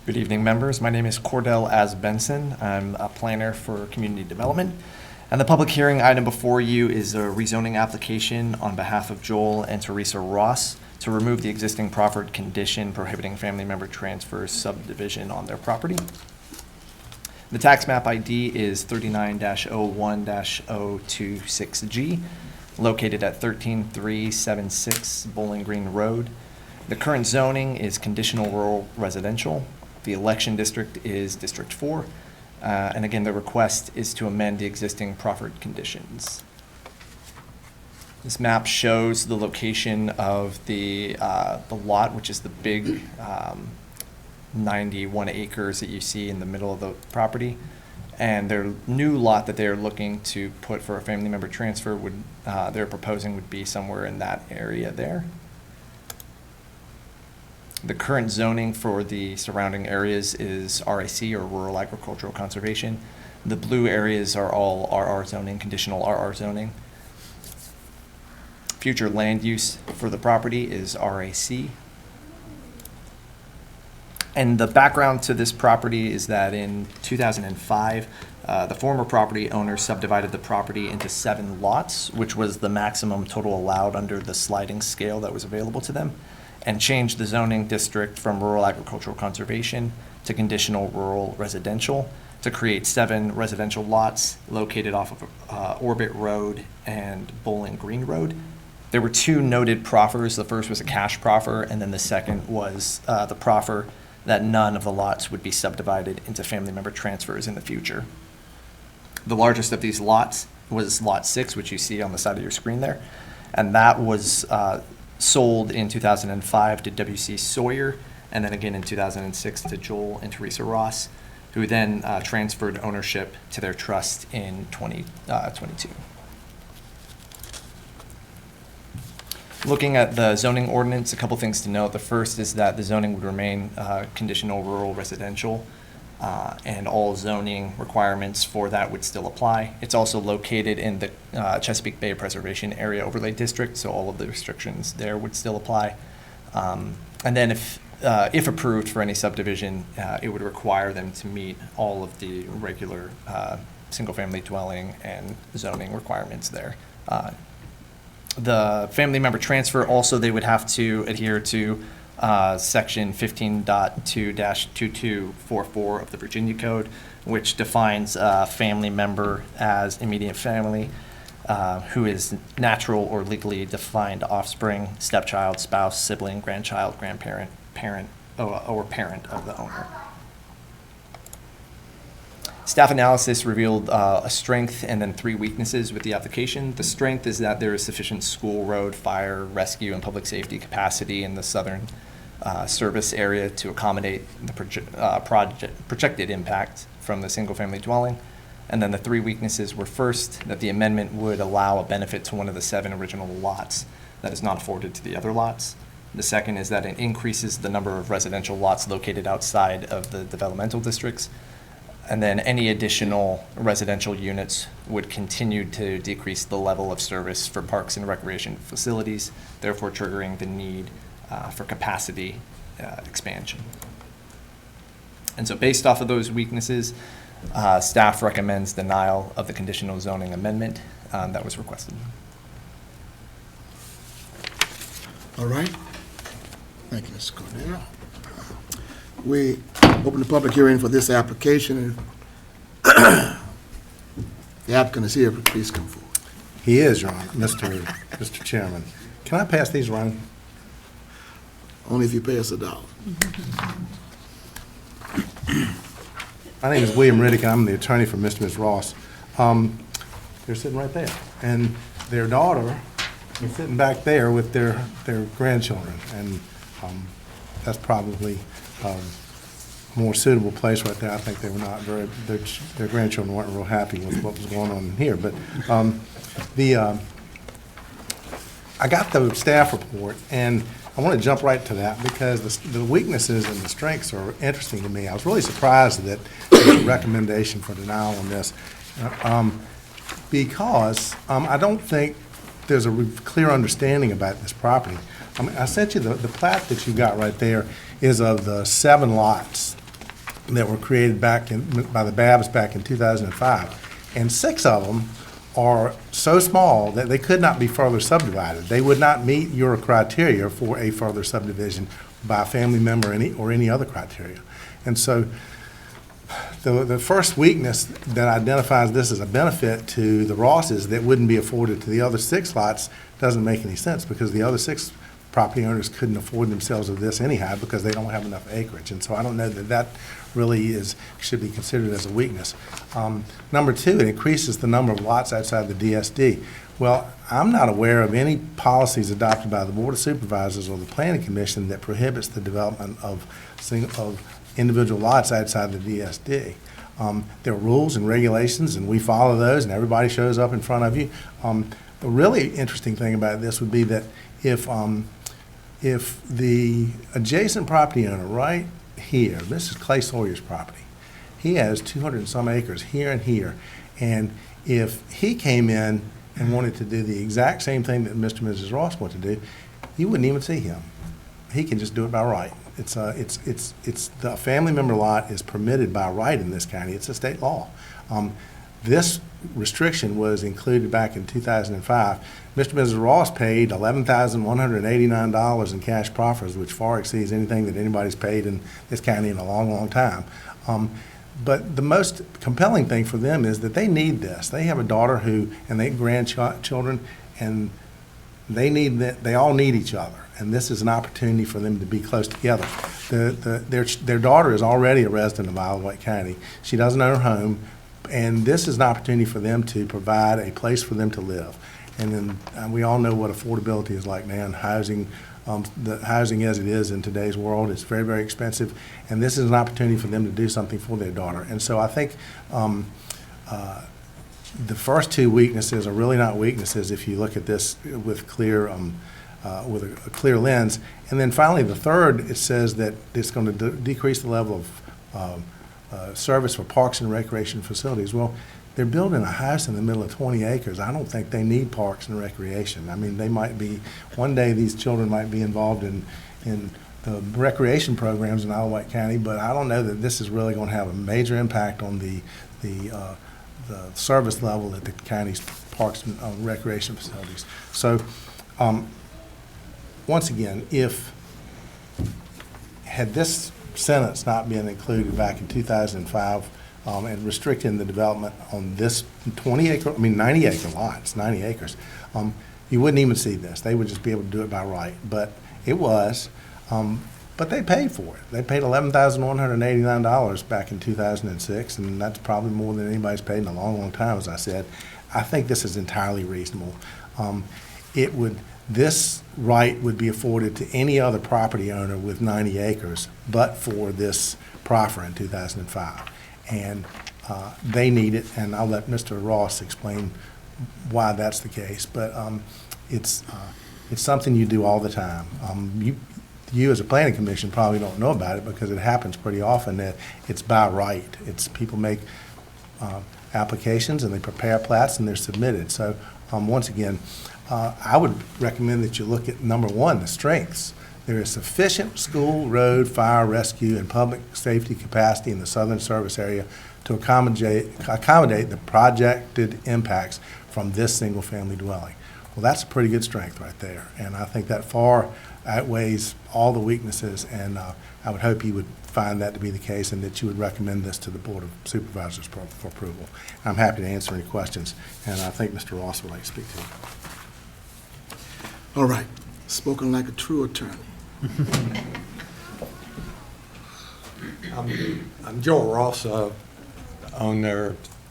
Good evening, members. My name is Cordell Asbenson. I'm a planner for community development. And the public hearing item before you is a rezoning application on behalf of Joel and Teresa Ross to remove the existing proffered condition prohibiting family member transfer subdivision on their property. The tax map ID is 39-01-026G, located at 13376 Bowling Green Road. The current zoning is conditional rural residential. The election district is District 4. And again, the request is to amend the existing proffered conditions. This map shows the location of the lot, which is the big 91 acres that you see in the middle of the property. And their new lot that they're looking to put for a family member transfer would, they're proposing would be somewhere in that area there. The current zoning for the surrounding areas is RAC, or Rural Agricultural Conservation. The blue areas are all RR zoning, conditional RR zoning. Future land use for the property is RAC. And the background to this property is that in 2005, the former property owner subdivided the property into 7 lots, which was the maximum total allowed under the sliding scale that was available to them, and changed the zoning district from rural agricultural conservation to conditional rural residential to create 7 residential lots located off of Orbit Road and Bowling Green Road. There were 2 noted proffers. The first was a cash proffer, and then the second was the proffer that none of the lots would be subdivided into family member transfers in the future. The largest of these lots was Lot 6, which you see on the side of your screen there, and that was sold in 2005 to W.C. Sawyer and then again in 2006 to Joel and Teresa Ross, who then transferred ownership to their trust in 2022. Looking at the zoning ordinance, a couple things to note. The first is that the zoning would remain conditional rural residential, and all zoning requirements for that would still apply. It's also located in the Chesapeake Bay Preservation Area Overlay District, so all of the restrictions there would still apply. And then if approved for any subdivision, it would require them to meet all of the regular single-family dwelling and zoning requirements there. The family member transfer, also they would have to adhere to section 15.2-2244 of the Virginia Code, which defines a family member as immediate family, who is natural or legally defined offspring, stepchild, spouse, sibling, grandchild, grandparent, parent, or parent of the owner. Staff analysis revealed a strength and then 3 weaknesses with the application. The strength is that there is sufficient school, road, fire, rescue, and public safety capacity in the southern service area to accommodate the projected impact from the single-family dwelling. And then the 3 weaknesses were, first, that the amendment would allow a benefit to one of the 7 original lots that is not afforded to the other lots. The second is that it increases the number of residential lots located outside of the developmental districts. And then any additional residential units would continue to decrease the level of service for parks and recreation facilities, therefore triggering the need for capacity expansion. And so based off of those weaknesses, staff recommends denial of the conditional zoning amendment that was requested. All right. Thank you, Mr. Cornell. We open the public hearing for this application. The applicant is here, please come forward. He is, Your Honor, Mr. Chairman. Can I pass these around? Only if you pay us $1. My name is William Riddick. I'm the attorney for Mr. and Ms. Ross. They're sitting right there. And their daughter is sitting back there with their grandchildren. And that's probably a more suitable place right there. I think they were not very, their grandchildren weren't real happy with what was going on in here. But I got the staff report, and I want to jump right to that because the weaknesses and the strengths are interesting to me. I was really surprised that there was a recommendation for denial on this because I don't think there's a clear understanding about this property. I sent you the plat that you got right there is of the 7 lots that were created by the Babs back in 2005. And 6 of them are so small that they could not be further subdivided. They would not meet your criteria for a further subdivision by a family member or any other criteria. And so the first weakness that identifies this as a benefit to the Rosses that wouldn't be afforded to the other 6 lots doesn't make any sense because the other 6 property owners couldn't afford themselves of this anyhow because they don't have enough acreage. And so I don't know that really should be considered as a weakness. Number 2, it increases the number of lots outside the DSD. Well, I'm not aware of any policies adopted by the Board of Supervisors or the Planning Commission that prohibits the development of individual lots outside the DSD. There are rules and regulations, and we follow those, and everybody shows up in front of you. The really interesting thing about this would be that if the adjacent property owner right here, this is Clay Sawyer's property, he has 200 and some acres here and here, and if he came in and wanted to do the exact same thing that Mr. and Mrs. Ross want to do, you wouldn't even see him. He can just do it by right. It's the family member lot is permitted by right in this county. It's a state law. This restriction was included back in 2005. Mr. and Mrs. Ross paid $11,189 in cash proffers, which far exceeds anything that anybody's paid in this county in a long, long time. But the most compelling thing for them is that they need this. They have a daughter and they have grandchildren, and they all need each other. And this is an opportunity for them to be close together. Their daughter is already a resident of Isle of Wight County. She doesn't own her home, and this is an opportunity for them to provide a place for them to live. And then we all know what affordability is like now in housing the housing as it is in today's world. It's very, very expensive, and this is an opportunity for them to do something for their daughter. And so I think the first two weaknesses are really not weaknesses if you look at this with with a clear lens. And then finally, the third, it says that it's going to decrease the level of service for parks and recreation facilities. Well, they're building a house in the middle of 20 acres. I don't think they need parks and recreation. I mean, they might be, one day these children might be involved in the recreation programs in Isle of Wight County, but I don't know that this is really going to have a major impact on the service level at the county's parks and recreation facilities. So, once again, had this sentence not been included back in 2005 and restricting the development on this 90 acre lots, 90 acres, you wouldn't even see this. They would just be able to do it by right. But it was, but they paid for it. They paid $11,189 back in 2006, and that's probably more than anybody's paid in a long, long time, as I said. I think this is entirely reasonable. This right would be afforded to any other property owner with 90 acres, but for this proffer in 2005. And they need it, and I'll let Mr. Ross explain why that's the case. But it's something you do all the time. You as a planning commission probably don't know about it because it happens pretty often that it's by right. It's people make applications and they prepare plats and they're submitted. So once again, I would recommend that you look at number one, the strengths. There is sufficient school, road, fire, rescue, and public safety capacity in the southern service area to accommodate the projected impacts from this single-family dwelling. Well, that's a pretty good strength right there, and I think that far outweighs all the weaknesses, and I would hope you would find that to be the case and that you would recommend this to the Board of Supervisors for approval. I'm happy to answer any questions, and I think Mr. Ross would like to speak to you. All right, spoken like a true attorney. I'm Joel Ross, owner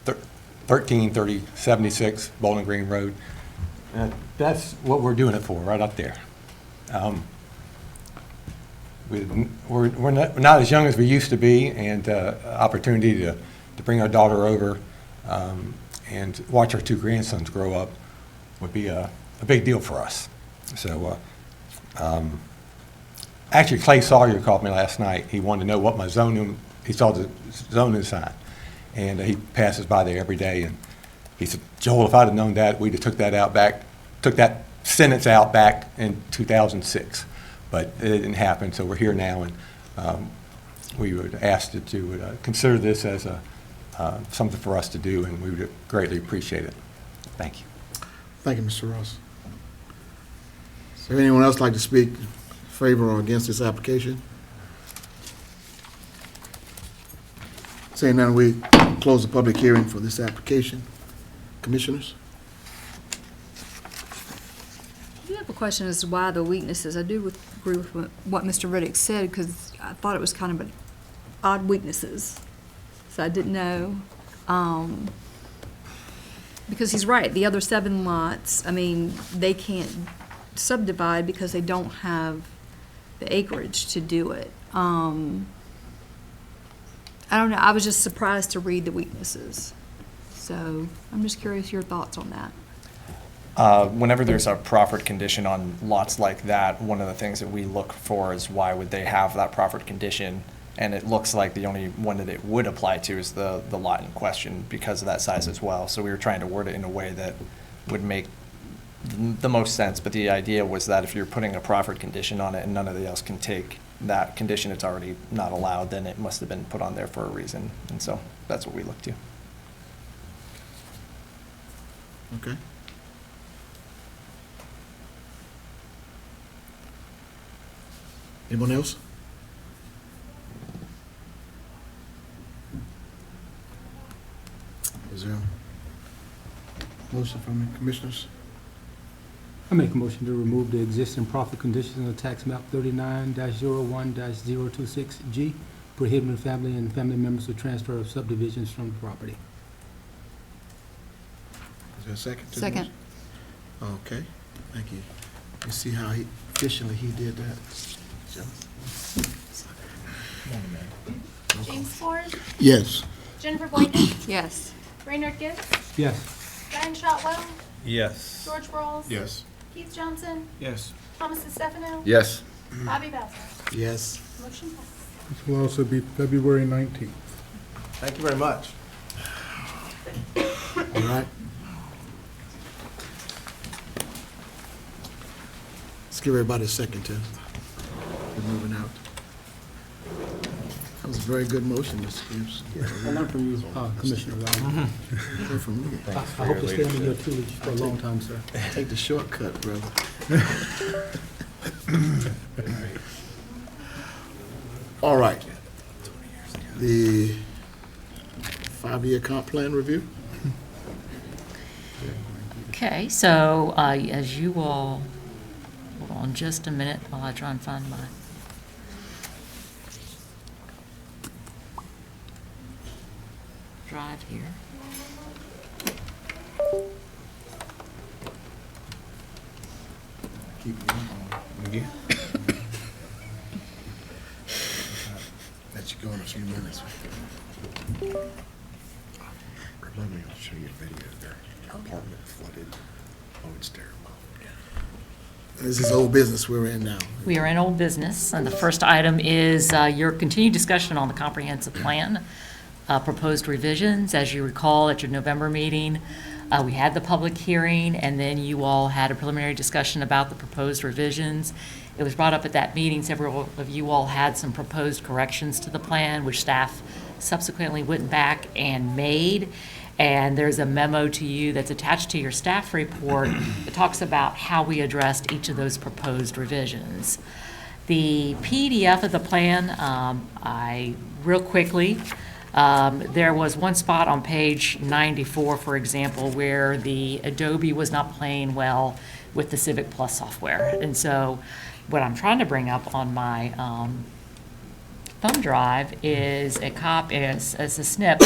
133076 Bowling Green Road. That's what we're doing it for, right up there. We're not as young as we used to be, and opportunity to bring our daughter over and watch our two grandsons grow up would be a big deal for us. So, actually, Clay Sawyer called me last night. He wanted to know what my zoning, he saw the zoning sign, and he passes by there every day. And he said, Joel, if I'd have known that, we'd have took that sentence out back in 2006. But it didn't happen, so we're here now, and we would ask that you would consider this as something for us to do, and we would greatly appreciate it. Thank you. Thank you, Mr. Ross. Is there anyone else like to speak in favor or against this application? Saying none, we close the public hearing for this application. Commissioners? I do have a question as to why the weaknesses. I do agree with what Mr. Riddick said, because I thought it was kind of an odd weaknesses. So I didn't know. Because he's right, the other 7 lots, I mean, they can't subdivide because they don't have the acreage to do it. I don't know, I was just surprised to read the weaknesses. So I'm just curious your thoughts on that. Whenever there's a proffered condition on lots like that, one of the things that we look for is why would they have that proffered condition? And it looks like the only one that it would apply to is the lot in question because of that size as well. So we were trying to word it in a way that would make the most sense. But the idea was that if you're putting a proffered condition on it and none of the else can take that condition, it's already not allowed, then it must have been put on there for a reason. And so that's what we look to. Okay. Anyone else? Is there a motion from the commissioners? I make a motion to remove the existing profit conditions of tax map 39-01-026G, prohibiting family and family members to transfer of subdivisions from the property. Is there a second? To the Second. motion? Okay, thank you. You see how he officially he did that. James Ford, Yes. Jennifer Boykin, Yes. Raynard Gibbs, Yes. Ryan Shotwell, Yes. George Rolls. Yes. Keith Johnson, Yes. Thomas DeStefano. Yes. Bobby Bowser. Yes. Motion passes. This will also be February 19th. Thank you very much. All right. Let's give everybody a second to get moving out. That was a very good motion, Mr. Gibbs. I learned from you, Commissioner Rowland. Heard from you. I hope to stay under your tutelage for a long time, sir. Take the shortcut, brother. All right. The 5-year comp plan review? Okay, so as you all, hold on just a minute while I try and find my drive here. Keep going on. Again? Let you go in a few minutes. Let me show you a video there. Apartment flooded. Oh, it's terrible. This is old business we're in now. We are in old business, and the first item is your continued discussion on the comprehensive plan, proposed revisions. As you recall, at your November meeting, we had the public hearing, and then you all had a preliminary discussion about the proposed revisions. It was brought up at that meeting, several of you all had some proposed corrections to the plan, which staff subsequently went back and made. And there's a memo to you that's attached to your staff report that talks about how we addressed each of those proposed revisions. The PDF of the plan, real quickly, there was one spot on page 94, for example, where the Adobe was not playing well with the Civic Plus software. And so what I'm trying to bring up on my thumb drive is a snip,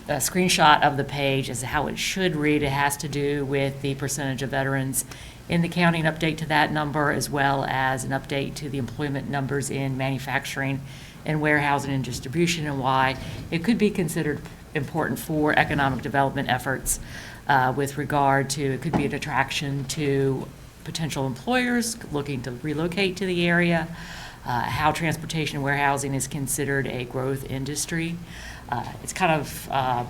a screenshot of the page as to how it should read. It has to do with the percentage of veterans in the county, an update to that number, as well as an update to the employment numbers in manufacturing and warehousing and distribution, and why it could be considered important for economic development efforts with regard to, it could be an attraction to potential employers looking to relocate to the area, how transportation and warehousing is considered a growth industry. It's kind of a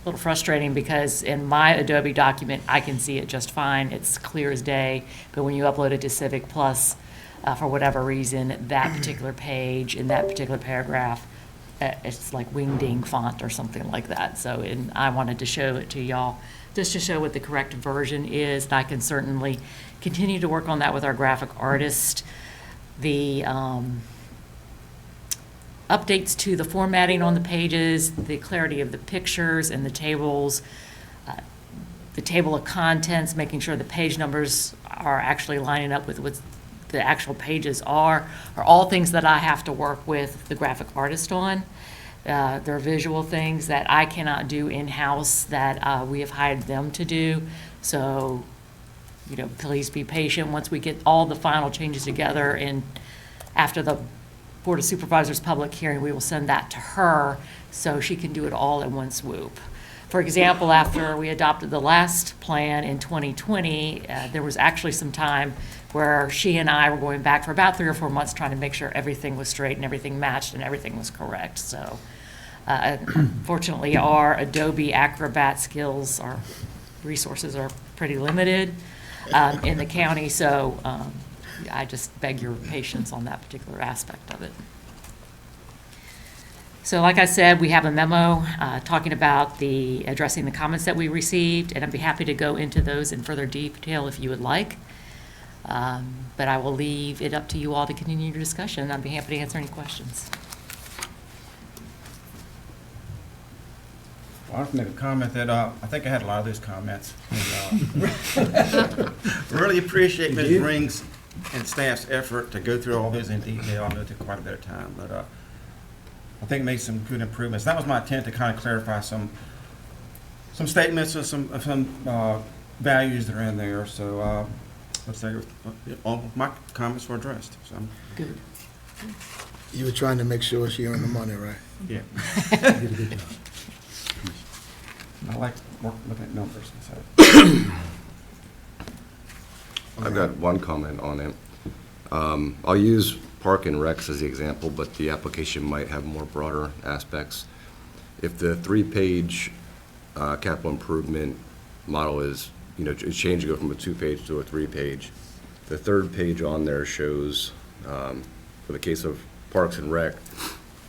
little frustrating because in my Adobe document, I can see it just fine. It's clear as day. But when you upload it to Civic Plus, for whatever reason, that particular page in that particular paragraph, it's like wingding font or something like that. So I wanted to show it to y'all just to show what the correct version is. And I can certainly continue to work on that with our graphic artist. The updates to the formatting on the pages, the clarity of the pictures and the tables, the table of contents, making sure the page numbers are actually lining up with what the actual pages are all things that I have to work with the graphic artist on. There are visual things that I cannot do in-house that we have hired them to do. So, please be patient. Once we get all the final changes together and after the Board of Supervisors public hearing, we will send that to her so she can do it all in one swoop. For example, after we adopted the last plan in 2020, there was actually some time where she and I were going back for about 3 or 4 months trying to make sure everything was straight and everything matched and everything was correct. So unfortunately, our Adobe Acrobat skills, our resources are pretty limited in the county. So I just beg your patience on that particular aspect of it. So like I said, we have a memo talking about addressing the comments that we received, and I'd be happy to go into those in further detail if you would like. But I will leave it up to you all to continue your discussion. I'd be happy to answer any questions. Well, I'll make a comment that I think I had a lot of those comments. And, really appreciate Ms. Rings and staff's effort to go through all those in detail. I know it took quite a bit of time, but I think it made some good improvements. That was my intent, to kind of clarify some statements or some values that are in there. So Let's say, all my comments were addressed, so, Good. You were trying to make sure she earned the money, right? yeah. I like looking at numbers, so. I've got one comment on it. I'll use Park and Recs as the example, but the application might have more broader aspects. If the 3-page capital improvement model is, it's changed to go from a 2-page to a 3-page, the 3rd page on there shows, for the case of Parks and Rec,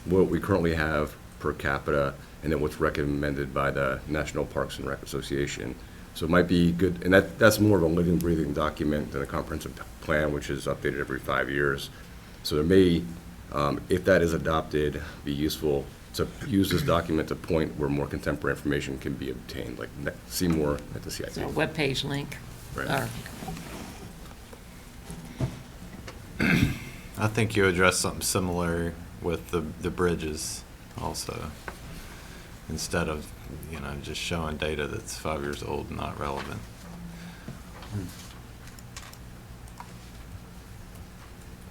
what we currently have per capita, and then what's recommended by the National Parks and Rec Association. So it might be good, and that's more of a living, breathing document than a comprehensive plan, which is updated every 5 years. So there may, if that is adopted, be useful to use this document to point where more contemporary information can be obtained, like see more at the CIP. So a webpage link. Right. Or- I think you addressed something similar with the bridges also. Instead of, just showing data that's 5 years old and not relevant.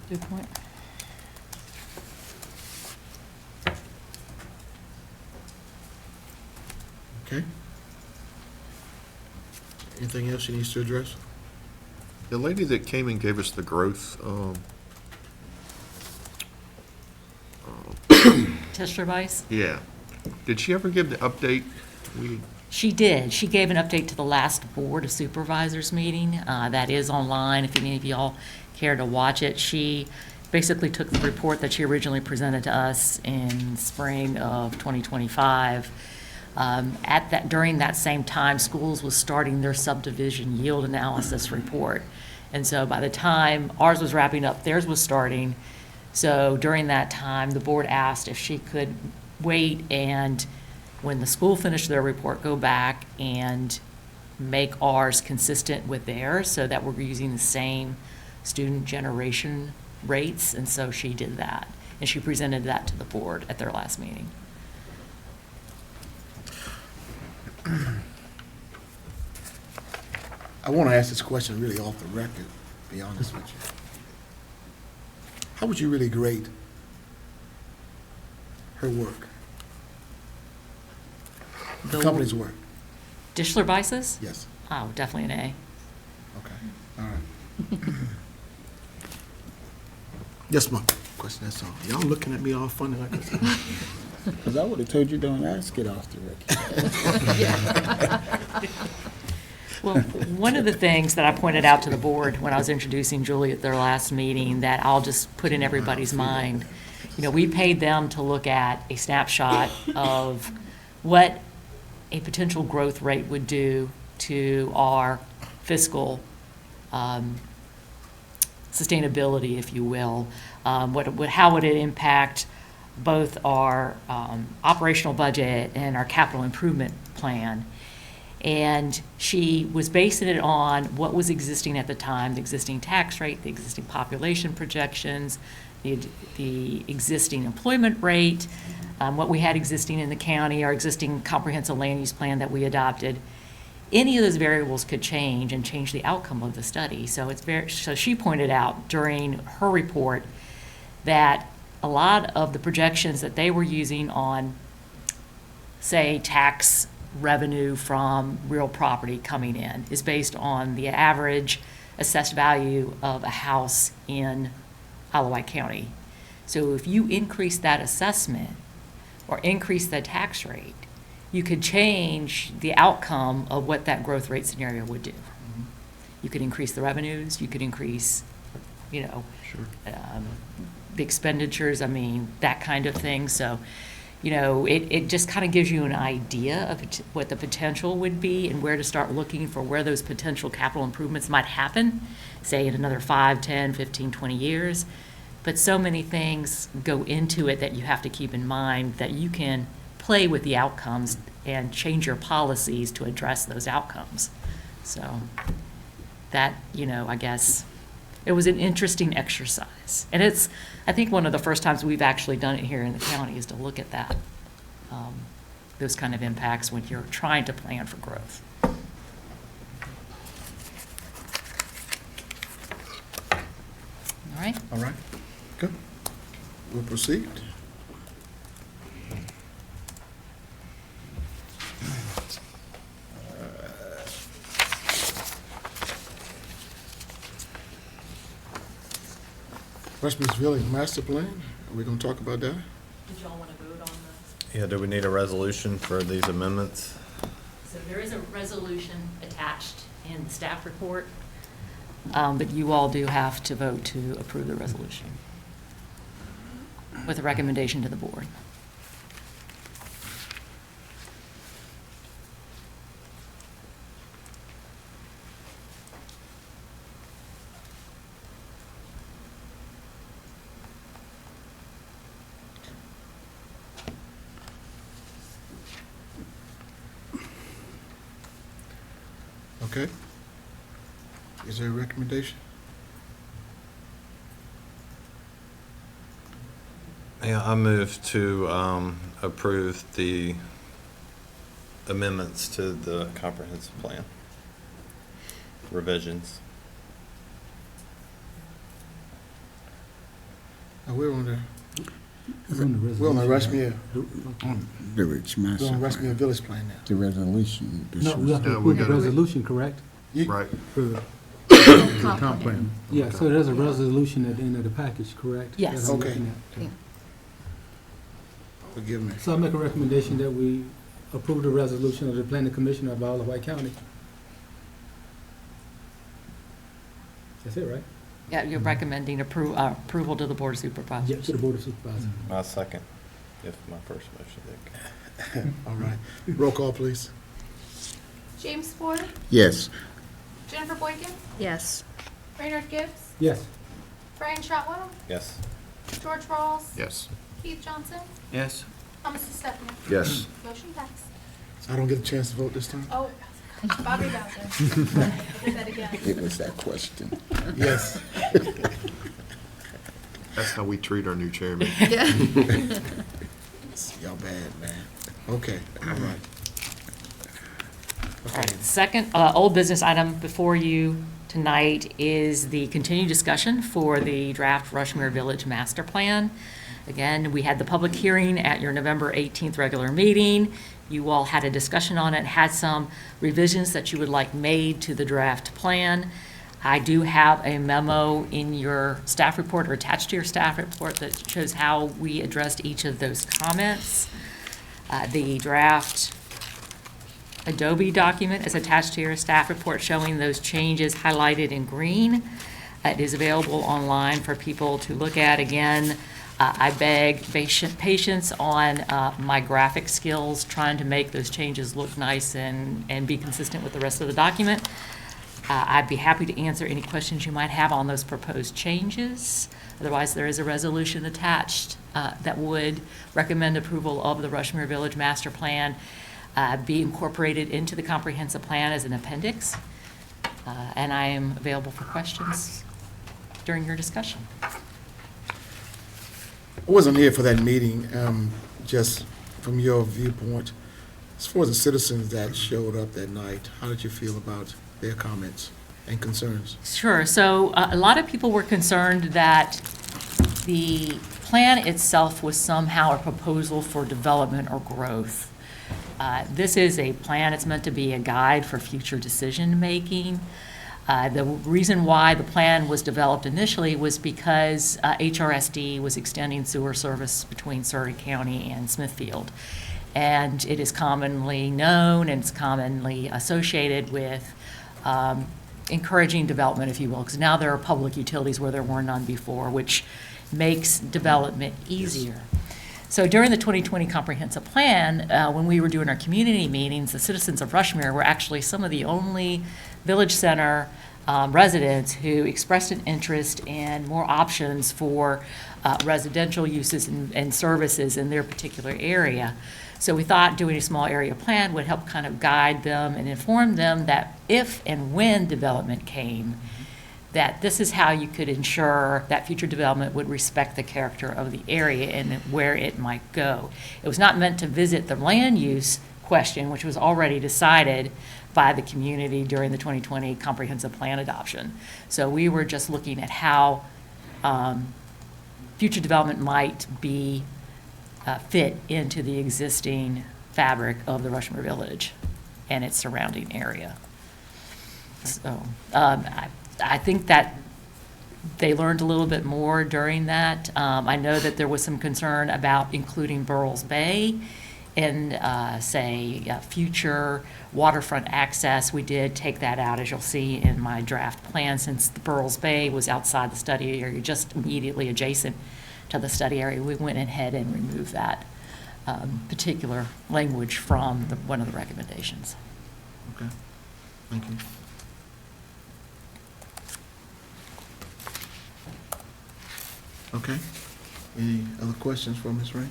Good point. Okay. Anything else she needs to address? The lady that came and gave us the growth, Tester Vice? yeah, did she ever give the update? She did. She gave an update to the last Board of Supervisors meeting. That is online if any of y'all care to watch it. She basically took the report that she originally presented to us in spring of 2025. During that same time, schools was starting their subdivision yield analysis report. And so by the time ours was wrapping up, theirs was starting. So during that time, the board asked if she could wait and, when the school finished their report, go back and make ours consistent with theirs so that we're using the same student generation rates. And so she did that. And she presented that to the board at their last meeting. I want to ask this question really off the record, to be honest with you. How would you really grade her work? The company's work? Dishler Bices? Yes. Oh, definitely an A. Okay, all right. Yes, my question, that's all. Y'all looking at me all funny like this. Because I would have told you don't ask it off the record. Well, one of the things that I pointed out to the board when I was introducing Julie at their last meeting that I'll just put in everybody's mind, we paid them to look at a snapshot of what a potential growth rate would do to our fiscal sustainability, if you will. How would it impact both our operational budget and our capital improvement plan? And she was basing it on what was existing at the time, the existing tax rate, the existing population projections, the existing employment rate, what we had existing in the county, our existing comprehensive land use plan that we adopted. Any of those variables could change and change the outcome of the study. So she pointed out during her report that a lot of the projections that they were using on, say, tax revenue from real property coming in is based on the average assessed value of a house in Alawite County. So if you increase that assessment or increase the tax rate, you could change the outcome of what that growth rate scenario would do. You could increase the revenues, you could increase, the expenditures, that kind of thing. So, it just kind of gives you an idea of what the potential would be and where to start looking for where those potential capital improvements might happen, say in another 5, 10, 15, 20 years. But so many things go into it that you have to keep in mind that you can play with the outcomes and change your policies to address those outcomes. So that, I guess, it was an interesting exercise. And it's, I think, one of the first times we've actually done it here in the county is to look at that, those kind of impacts when you're trying to plan for growth. All right? All right, good. We'll proceed. Westminster Village Master Plan, are we gonna talk about that? Did y'all want to vote on the? Yeah, do we need a resolution for these amendments? So there is a resolution attached in the staff report, but you all do have to vote to approve the resolution with a recommendation to the board. Okay. Is there a recommendation? Yeah, I move to approve the amendments to the comprehensive plan. Revisions. We're on the, It's on the we're on the resolution. Rushmere, Village we're Master on Rushmere Plan. Village Plan now. The resolution. No, we have to Yeah, we approve the gotta- resolution, correct? Right. For the comp plan. Yeah, so there's a resolution at the end of the package, correct? Yes. That's what I'm Okay. looking at. Yeah. Forgive me. So I make a recommendation that we approve the resolution of the planning commission of Isle of White County. That's it, right? Yeah, you're recommending approval to the board of Yeah, supervisors. to the board of supervisors. My second, if my first motion did. All right. Roll call, please. James Ford, Yes. Jennifer Boykin, Yes. Raynard Gibbs, Yes. Brian Shotwell, Yes. George Rawls, Yes. Keith Johnson, Yes. Thomas Stefani. Yes. Motion passed. I don't get a chance to vote this time? Oh, Bobby Bowser. Do that again. It was that question. Yes. That's how we treat our new chairman. Y'all bad, man. Okay, all right. All right, second, old business item before you tonight is the continued discussion for the draft Rushmere Village Master Plan. Again, we had the public hearing at your November 18th regular meeting. You all had a discussion on it, had some revisions that you would like made to the draft plan. I do have a memo in your staff report, or attached to your staff report, that shows how we addressed each of those comments. The draft Adobe document is attached to your staff report showing those changes highlighted in green. It is available online for people to look at. Again, I beg patience on my graphic skills, trying to make those changes look nice and be consistent with the rest of the document. I'd be happy to answer any questions you might have on those proposed changes. Otherwise, there is a resolution attached that would recommend approval of the Rushmere Village Master Plan be incorporated into the comprehensive plan as an appendix. And I am available for questions during your discussion. I wasn't here for that meeting, just from your viewpoint. As far as the citizens that showed up that night, how did you feel about their comments and concerns? Sure. So a lot of people were concerned that the plan itself was somehow a proposal for development or growth. This is a plan, it's meant to be a guide for future decision-making. The reason why the plan was developed initially was because HRSD was extending sewer service between Surrey County and Smithfield. And it is commonly known and it's commonly associated with encouraging development, if you will, because now there are public utilities where there were none before, which makes development easier. So during the 2020 comprehensive plan, when we were doing our community meetings, the citizens of Rushmere were actually some of the only village center residents who expressed an interest in more options for residential uses and services in their particular area. So we thought doing a small area plan would help kind of guide them and inform them that if and when development came, that this is how you could ensure that future development would respect the character of the area and where it might go. It was not meant to visit the land use question, which was already decided by the community during the 2020 comprehensive plan adoption. So we were just looking at how future development might be fit into the existing fabric of the Rushmore Village and its surrounding area. So I think that they learned a little bit more during that. I know that there was some concern about including Burles Bay in, say, future waterfront access. We did take that out, as you'll see in my draft plan, since the Burles Bay was outside the study area, just immediately adjacent to the study area. We went ahead and removed that particular language from one of the recommendations. Okay, thank you. Okay, any other questions for Ms. Ray?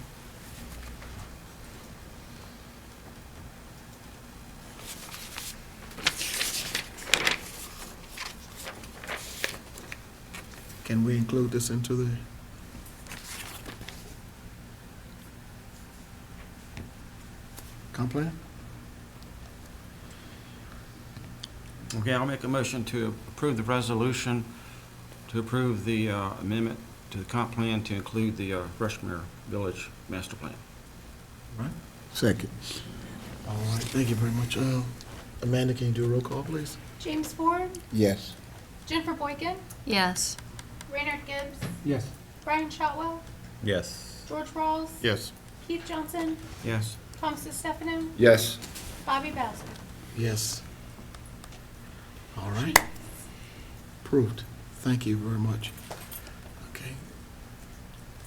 Can we include this into the comp plan? Okay, I'll make a motion to approve the resolution, to approve the amendment to the comp plan to include the Rushmore Village Master Plan. Right. Second. All right, thank you very much. Amanda, can you do a roll call, please? James Ford, Yes. Jennifer Boykin, Yes. Raynard Gibbs, Yes. Brian Shotwell, Yes. George Rawls, Yes. Keith Johnson, Yes. Thomas DeStefano, Yes. Bobby Bowser. Yes. All right. Approved. Thank you very much. Okay.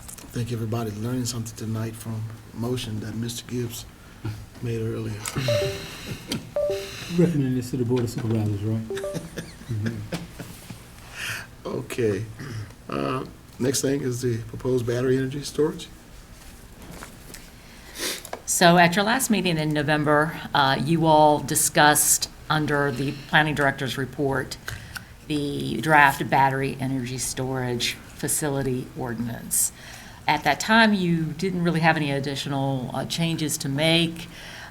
I think everybody learning something tonight from motion that Mr. Gibbs made earlier. Recommend this to the Board of Supervisors, right? Okay. Next thing is the proposed battery energy storage. So at your last meeting in November, you all discussed under the planning director's report the draft battery energy storage facility ordinance. At that time, you didn't really have any additional changes to make,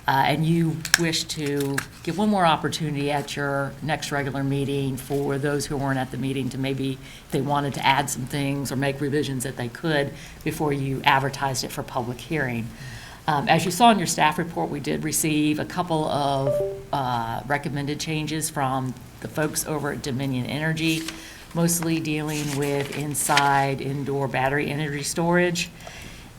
and you wished to give one more opportunity at your next regular meeting for those who weren't at the meeting to maybe, if they wanted to add some things or make revisions that they could before you advertised it for public hearing. As you saw in your staff report, we did receive a couple of recommended changes from the folks over at Dominion Energy, mostly dealing with indoor battery energy storage.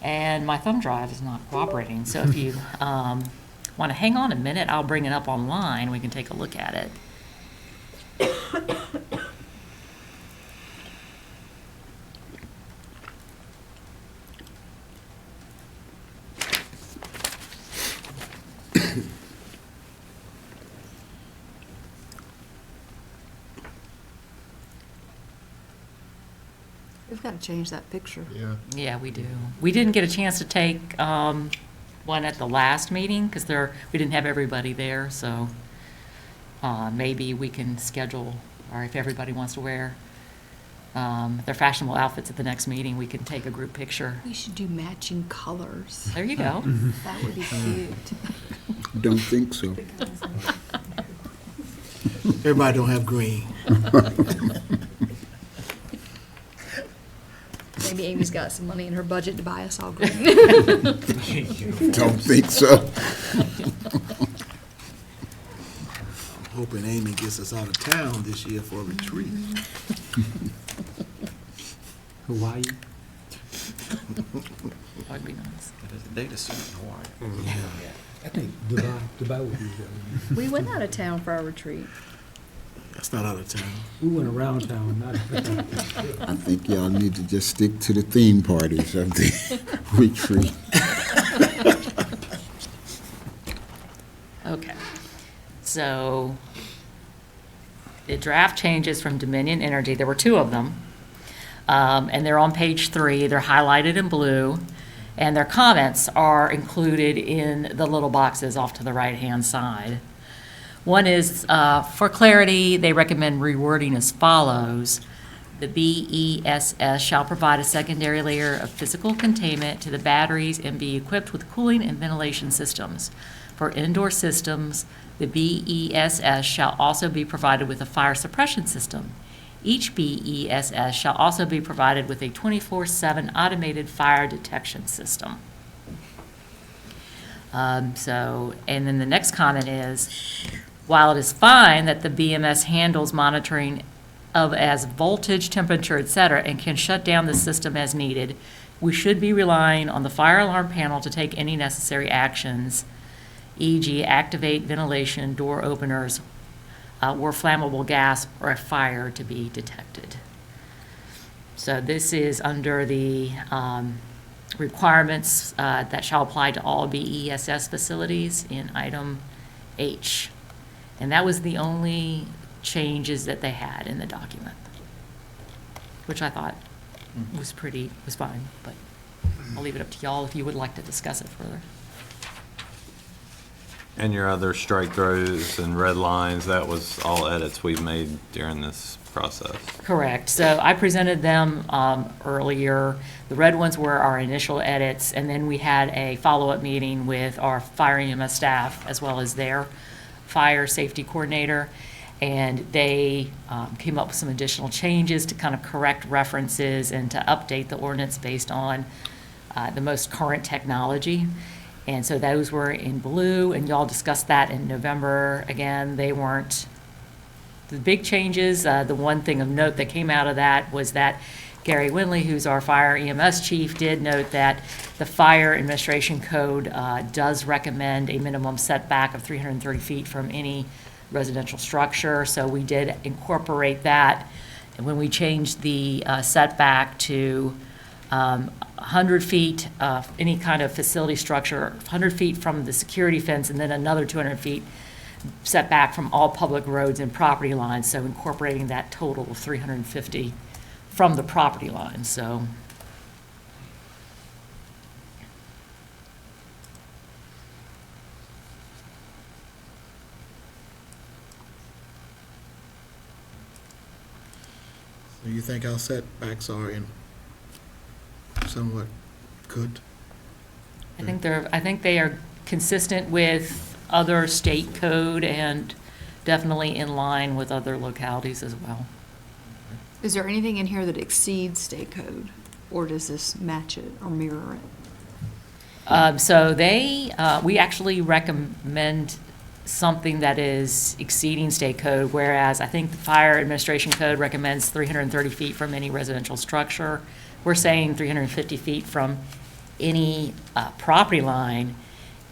And my thumb drive is not cooperating, so if you want to hang on a minute, I'll bring it up online. We can take a look at it. We've got to change that picture. Yeah. Yeah, we do. We didn't get a chance to take one at the last meeting because we didn't have everybody there, so maybe we can schedule, or if everybody wants to wear their fashionable outfits at the next meeting, we can take a group picture. We should do matching colors. There you go. That would be cute. Don't think so. Everybody don't have green. Maybe Amy's got some money in her budget to buy us all green. Don't think so. I'm hoping Amy gets us out of town this year for a retreat. Hawaii. That'd be nice. It is a data center in Hawaii. I think Dubai would be good. We went out of town for our retreat. That's not out of town. We went around town, not. I think y'all need to just stick to the theme parties of the retreat. Okay. So the draft changes from Dominion Energy, there were two of them, and they're on page 3. They're highlighted in blue, and their comments are included in the little boxes off to the right-hand side. One is, for clarity, they recommend rewording as follows. The BESS shall provide a secondary layer of physical containment to the batteries and be equipped with cooling and ventilation systems. For indoor systems, the BESS shall also be provided with a fire suppression system. Each BESS shall also be provided with a 24/7 automated fire detection system. And then the next comment is, while it is fine that the BMS handles monitoring of as voltage, temperature, et cetera, and can shut down the system as needed, we should be relying on the fire alarm panel to take any necessary actions, e.g. activate ventilation, door openers, or flammable gas or a fire to be detected. So this is under the requirements that shall apply to all BESS facilities in item H. And that was the only changes that they had in the document, which I thought was fine, but I'll leave it up to y'all if you would like to discuss it further. And your other strike throughs and red lines, that was all edits we've made during this process. Correct. So I presented them earlier. The red ones were our initial edits, and then we had a follow-up meeting with our fire EMS staff as well as their fire safety coordinator, and they came up with some additional changes to kind of correct references and to update the ordinance based on the most current technology. And so those were in blue, and y'all discussed that in November. Again, they weren't the big changes. The one thing of note that came out of that was that Gary Winley, who's our fire EMS chief, did note that the Fire Administration Code does recommend a minimum setback of 330 feet from any residential structure. So we did incorporate that. And when we changed the setback to 100 feet, any kind of facility structure, 100 feet from the security fence, and then another 200 feet setback from all public roads and property lines, so incorporating that total of 350 from the property line, so. So you think our setbacks are in somewhat good? I think they are consistent with other state code and definitely in line with other localities as well. Is there anything in here that exceeds state code, or does this match it or mirror it? So we actually recommend something that is exceeding state code, whereas I think the Fire Administration Code recommends 330 feet from any residential structure. We're saying 350 feet from any property line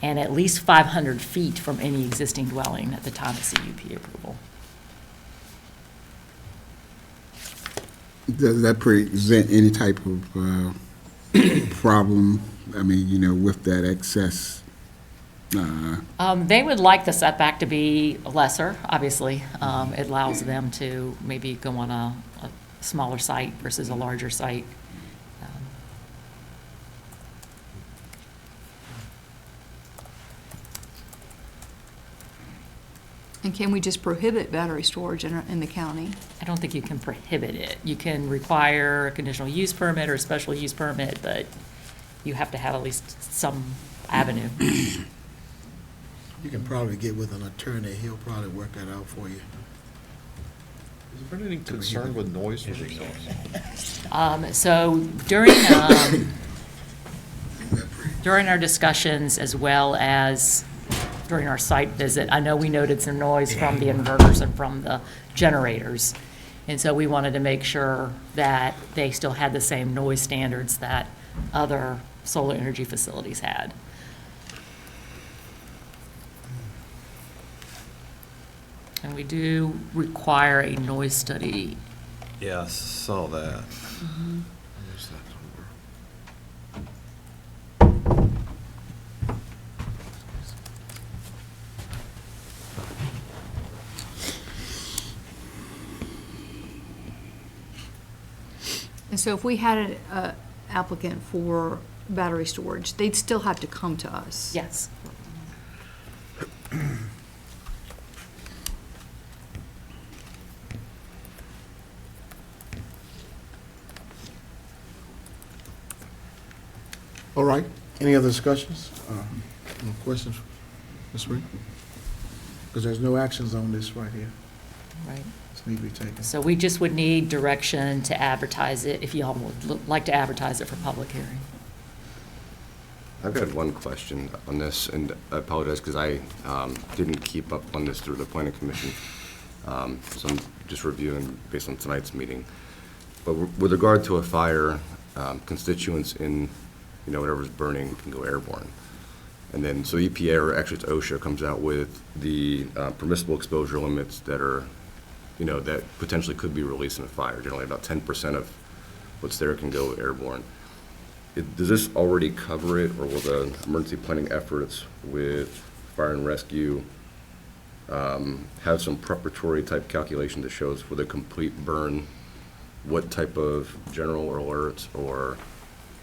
and at least 500 feet from any existing dwelling at the time of CUP approval. Does that present any type of problem, I mean, with that excess? They would like the setback to be lesser, obviously. It allows them to maybe go on a smaller site versus a larger site. And can we just prohibit battery storage in the county? I don't think you can prohibit it. You can require a conditional use permit or a special use permit, but you have to have at least some avenue. You can probably get with an attorney, he'll probably work that out for you. Is there any concern with noise from these sources? So during our discussions as well as during our site visit, I know we noted some noise from the inverters and from the generators. And so we wanted to make sure that they still had the same noise standards that other solar energy facilities had. And we do require a noise study. Yes, saw that. Mm-hmm. Where's that number? And so if we had an applicant for battery storage, they'd still have to come to us? Yes. All right, any other discussions? No questions, Ms. Reed? Because there's no actions on this right here. Right. need to be taken. So we just would need direction to advertise it, if y'all would like to advertise it for public hearing. I've got one question on this, and I apologize because I didn't keep up on this through the planning commission. So I'm just reviewing based on tonight's meeting. But with regard to a fire, constituents in, whatever's burning can go airborne. And then, so EPA, or actually it's OSHA, comes out with the permissible exposure limits that are, that potentially could be released in a fire. Generally, about 10% of what's there can go airborne. Does this already cover it, or will the emergency planning efforts with fire and rescue have some preparatory type calculation that shows for the complete burn what type of general alerts or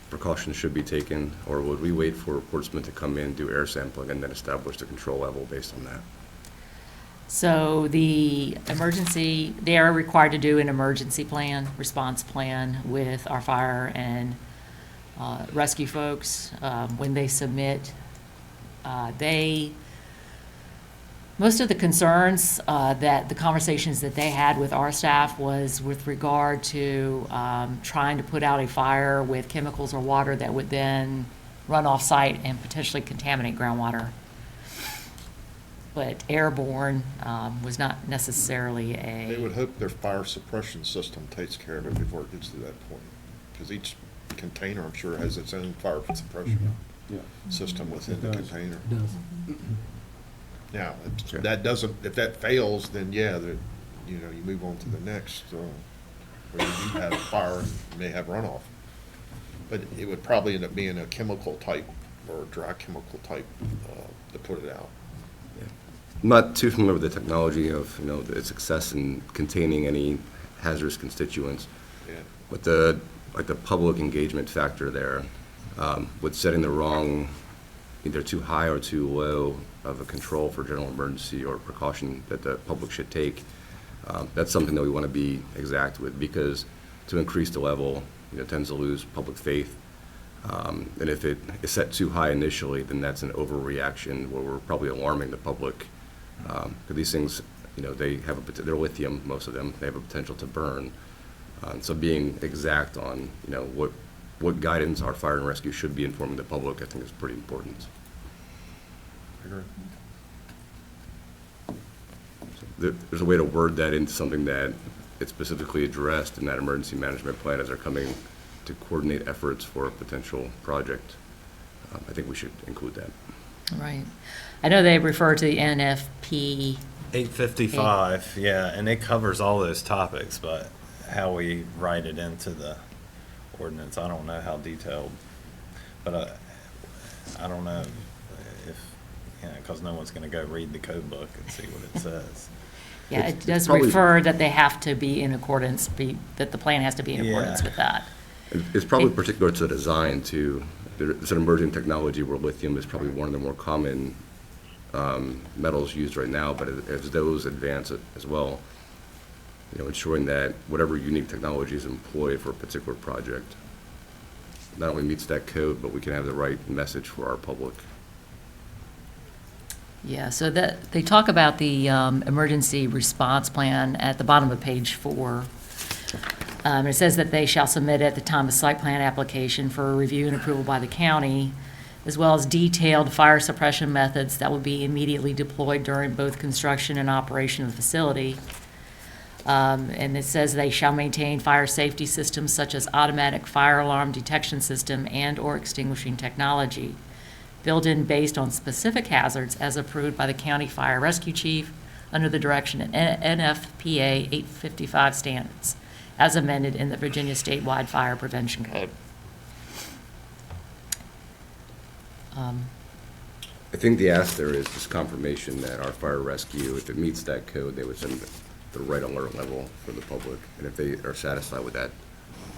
precautions should be taken? Or would we wait for Portsmouth to come in, do air sampling, and then establish the control level based on that? So they are required to do an emergency plan, response plan with our fire and rescue folks. When they submit, most of the concerns that the conversations that they had with our staff was with regard to trying to put out a fire with chemicals or water that would then run off site and potentially contaminate groundwater. But airborne was not necessarily They would hope their fire suppression system takes care of it before it gets to that point. Because each container, I'm sure, has its own fire suppression system within the container. It does. Now, that doesn't, if that fails, then you move on to the next, where you do have a fire and may have runoff. But it would probably end up being a chemical type or a dry chemical type to put it out. I'm not too familiar with the technology of, its success in containing any hazardous constituents. Yeah. But the public engagement factor there, with setting the wrong, either too high or too low of a control for general emergency or precaution that the public should take, that's something that we want to be exact with, because to increase the level, tends to lose public faith. And if it is set too high initially, then that's an overreaction where we're probably alarming the public. Because these things, they have they're lithium, most of them. They have a potential to burn. So being exact on, what guidance our fire and rescue should be informing the public, I think is pretty important. So there's a way to word that into something that it's specifically addressed in that emergency management plan as they're coming to coordinate efforts for a potential project. I think we should include that. Right. I know they refer to the NFP 855, yeah, and it covers all those topics, but how we write it into the ordinance, I don't know how detailed, but I don't know if, because no one's going to go read the code book and see what it says. Yeah, it does refer that they have to be in accordance, that the plan has to be in accordance with that. It's probably particular to the design too. It's an emerging technology where lithium is probably one of the more common metals used right now, but as those advance as well, ensuring that whatever unique technology is employed for a particular project not only meets that code, but we can have the right message for our public. Yeah, so that they talk about the emergency response plan at the bottom of page 4. It says that they shall submit at the time of site plan application for review and approval by the county, as well as detailed fire suppression methods that will be immediately deployed during both construction and operation of the facility. And it says they shall maintain fire safety systems such as automatic fire alarm detection system and/or extinguishing technology, built in based on specific hazards as approved by the county fire rescue chief under the direction of NFPA 855 standards, as amended in the Virginia Statewide Fire Prevention Code. I think the ask there is just confirmation that our fire rescue, if it meets that code, they would send the right alert level for the public. And if they are satisfied with that,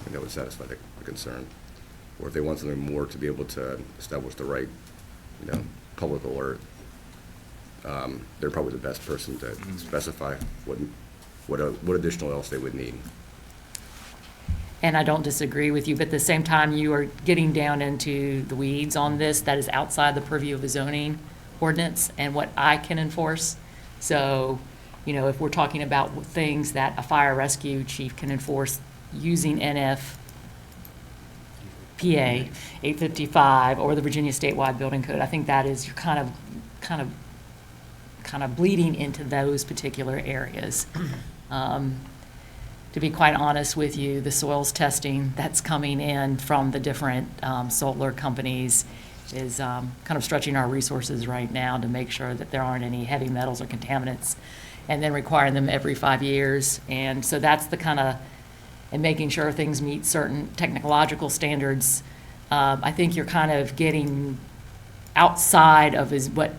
then that would satisfy the concern. Or if they want something more to be able to establish the right, public alert, they're probably the best person to specify what additional else they would need. And I don't disagree with you, but at the same time, you are getting down into the weeds on this that is outside the purview of the zoning ordinance and what I can enforce. So you know, if we're talking about things that a fire rescue chief can enforce using NFPA 855 or the Virginia statewide building code, I think that is kind of bleeding into those particular areas. To be quite honest with you, the soils testing that's coming in from the different solar companies is kind of stretching our resources right now to make sure that there aren't any heavy metals or contaminants, and then requiring them every 5 years. And so that's the kind of, and making sure things meet certain technological standards. I think you're kind of getting outside of what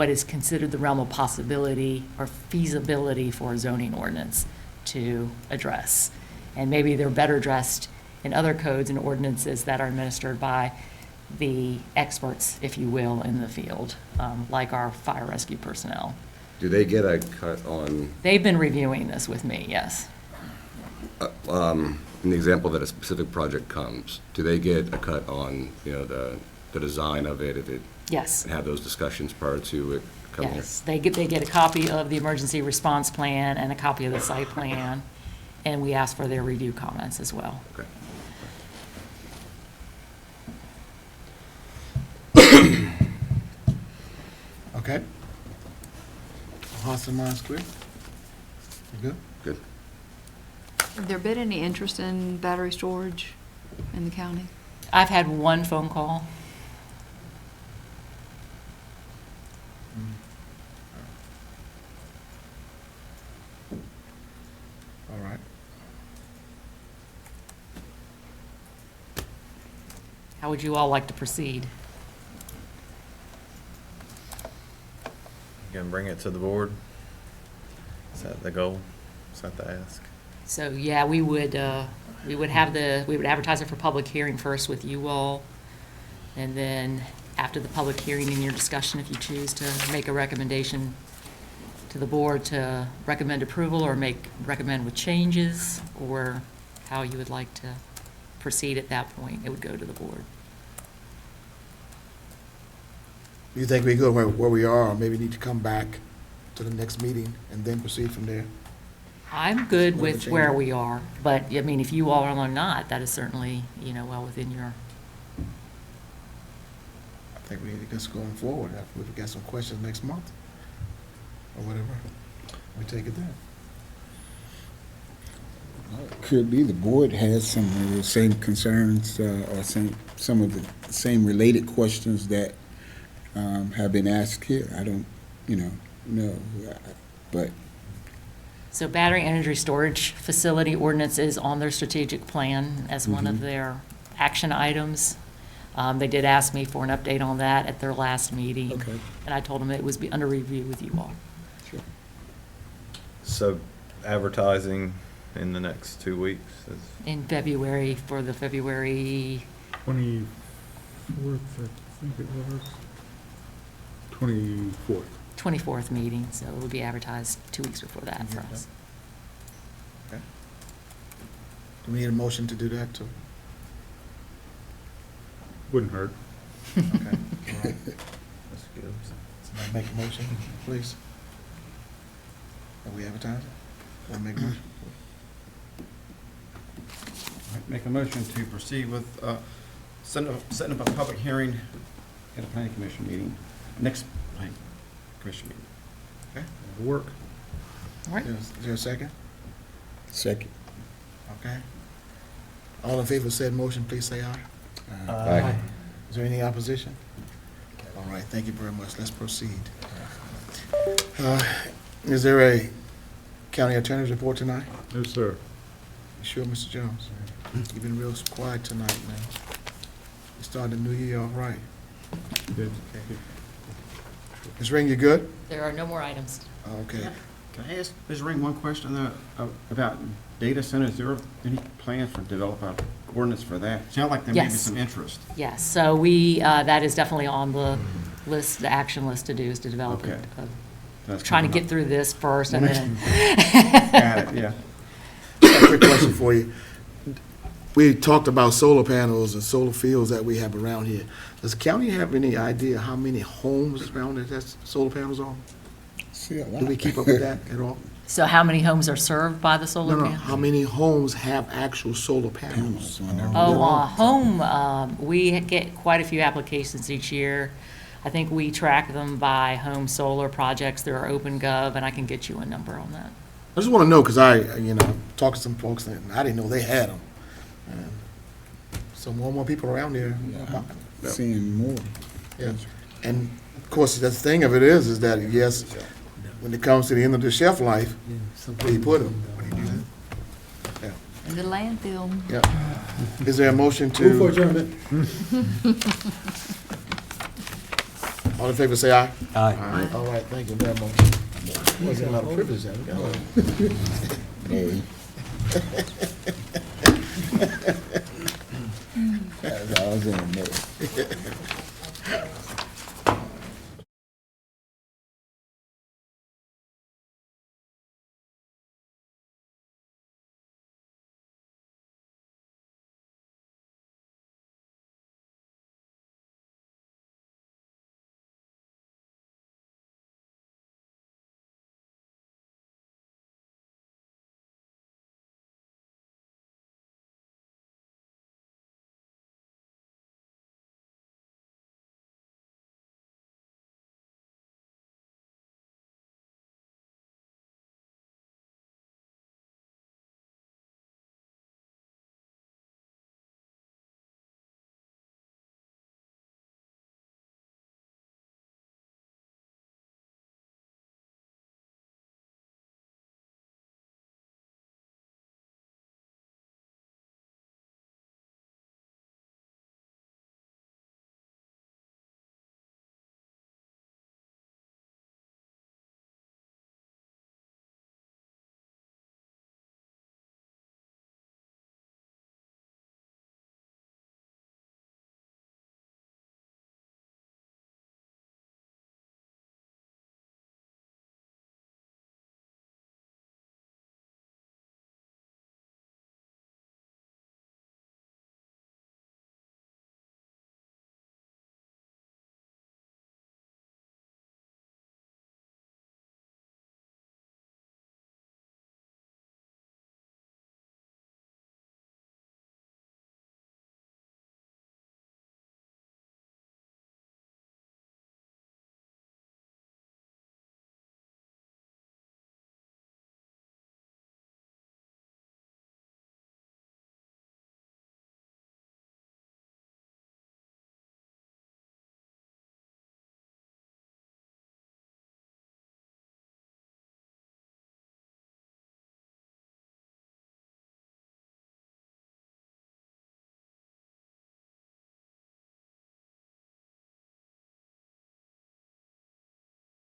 is considered the realm of possibility or feasibility for a zoning ordinance to address. And maybe they're better addressed in other codes and ordinances that are administered by the experts, if you will, in the field, like our fire rescue personnel. Do they get a cut on, They've been reviewing this with me, yes. in the example that a specific project comes, do they get a cut on, the design of it, if it? Yes. And have those discussions prior to it coming here? Yes, they get a copy of the emergency response plan and a copy of the site plan, and we ask for their review comments as well. Okay. Okay. Hearts and minds clear? You good? Good. Have there been any interest in battery storage in the county? I've had one phone call. All right. How would you all like to proceed? You gonna bring it to the board? Is that the goal? Is that the ask? So, yeah, we would advertise it for public hearing first with you all, and then after the public hearing and your discussion, if you choose to make a recommendation to the board to recommend approval or recommend with changes, or how you would like to proceed at that point, it would go to the board. Do you think we're good where we are, or maybe need to come back to the next meeting and then proceed from there? I'm good with Change where it? we are, but, I mean, if you all are not, that is certainly, well within your, I think we need to just going forward. If we've got some questions next month, or whatever, we take it there. Could be the board has some of the same concerns or some of the same related questions that have been asked here. I don't, know, but so battery energy storage facility ordinance is on their strategic plan as one of their action items. They did ask me for an update on that at their last meeting. Okay. And I told them it was under review with you all. sure. So advertising in the next 2 weeks is, In February, for the February, 24th, I think it was. 24th. 24th meeting, so it will be advertised 2 weeks before that for us. Okay. Do we need a motion to do that too? Wouldn't hurt. Okay. All right. Somebody make a motion, please. Are we advertising? Want to make a motion? Make a motion to proceed with setting up a public hearing at a planning commission meeting, next planning commission meeting. Okay. It'll work. All right. Is there a second? Second. Okay. All in favor of said motion, please say aye. Aye. Is there any opposition? All right, thank you very much. Let's proceed. Is there a county attorney's report tonight? No, sir. You sure, Mr. Jones? You've been real quiet tonight, man. You started the new year all right. Good. Ms. Ring, you good? There are no more items. Okay. Can I ask Ms. Ring one question about data centers? Is there any plans for develop a ordinance for that? Sounds like there may be Yes. some interest. Yes, so we, that is definitely on the list, the action list to do, is to develop Okay. That's trying to coming get through this first and then. Got it, yeah. Got a quick question for you. We talked about solar panels and solar fields that we have around here. Does the county have any idea how many homes around it has solar panels on? See a lot. Do we keep up with that at all? So how many homes are served by the No, solar no, panel? how many homes have actual solar panels? Oh, home, we get quite a few applications each year. I think we track them by home solar projects that are OpenGov, and I can get you a number on that. I just want to know, because I talked to some folks, and I didn't know they had them. So more and more people around there. Seeing more. Yeah. And of course, the thing of it is that, yes, when it comes to the end of the shelf life, where you put them? In the landfill. Yeah. Is there a motion to? Move for adjournment. All in favor, say aye. Aye. All right, thank you very much. Wasn't a lot of privilege there. Hey. I was in there.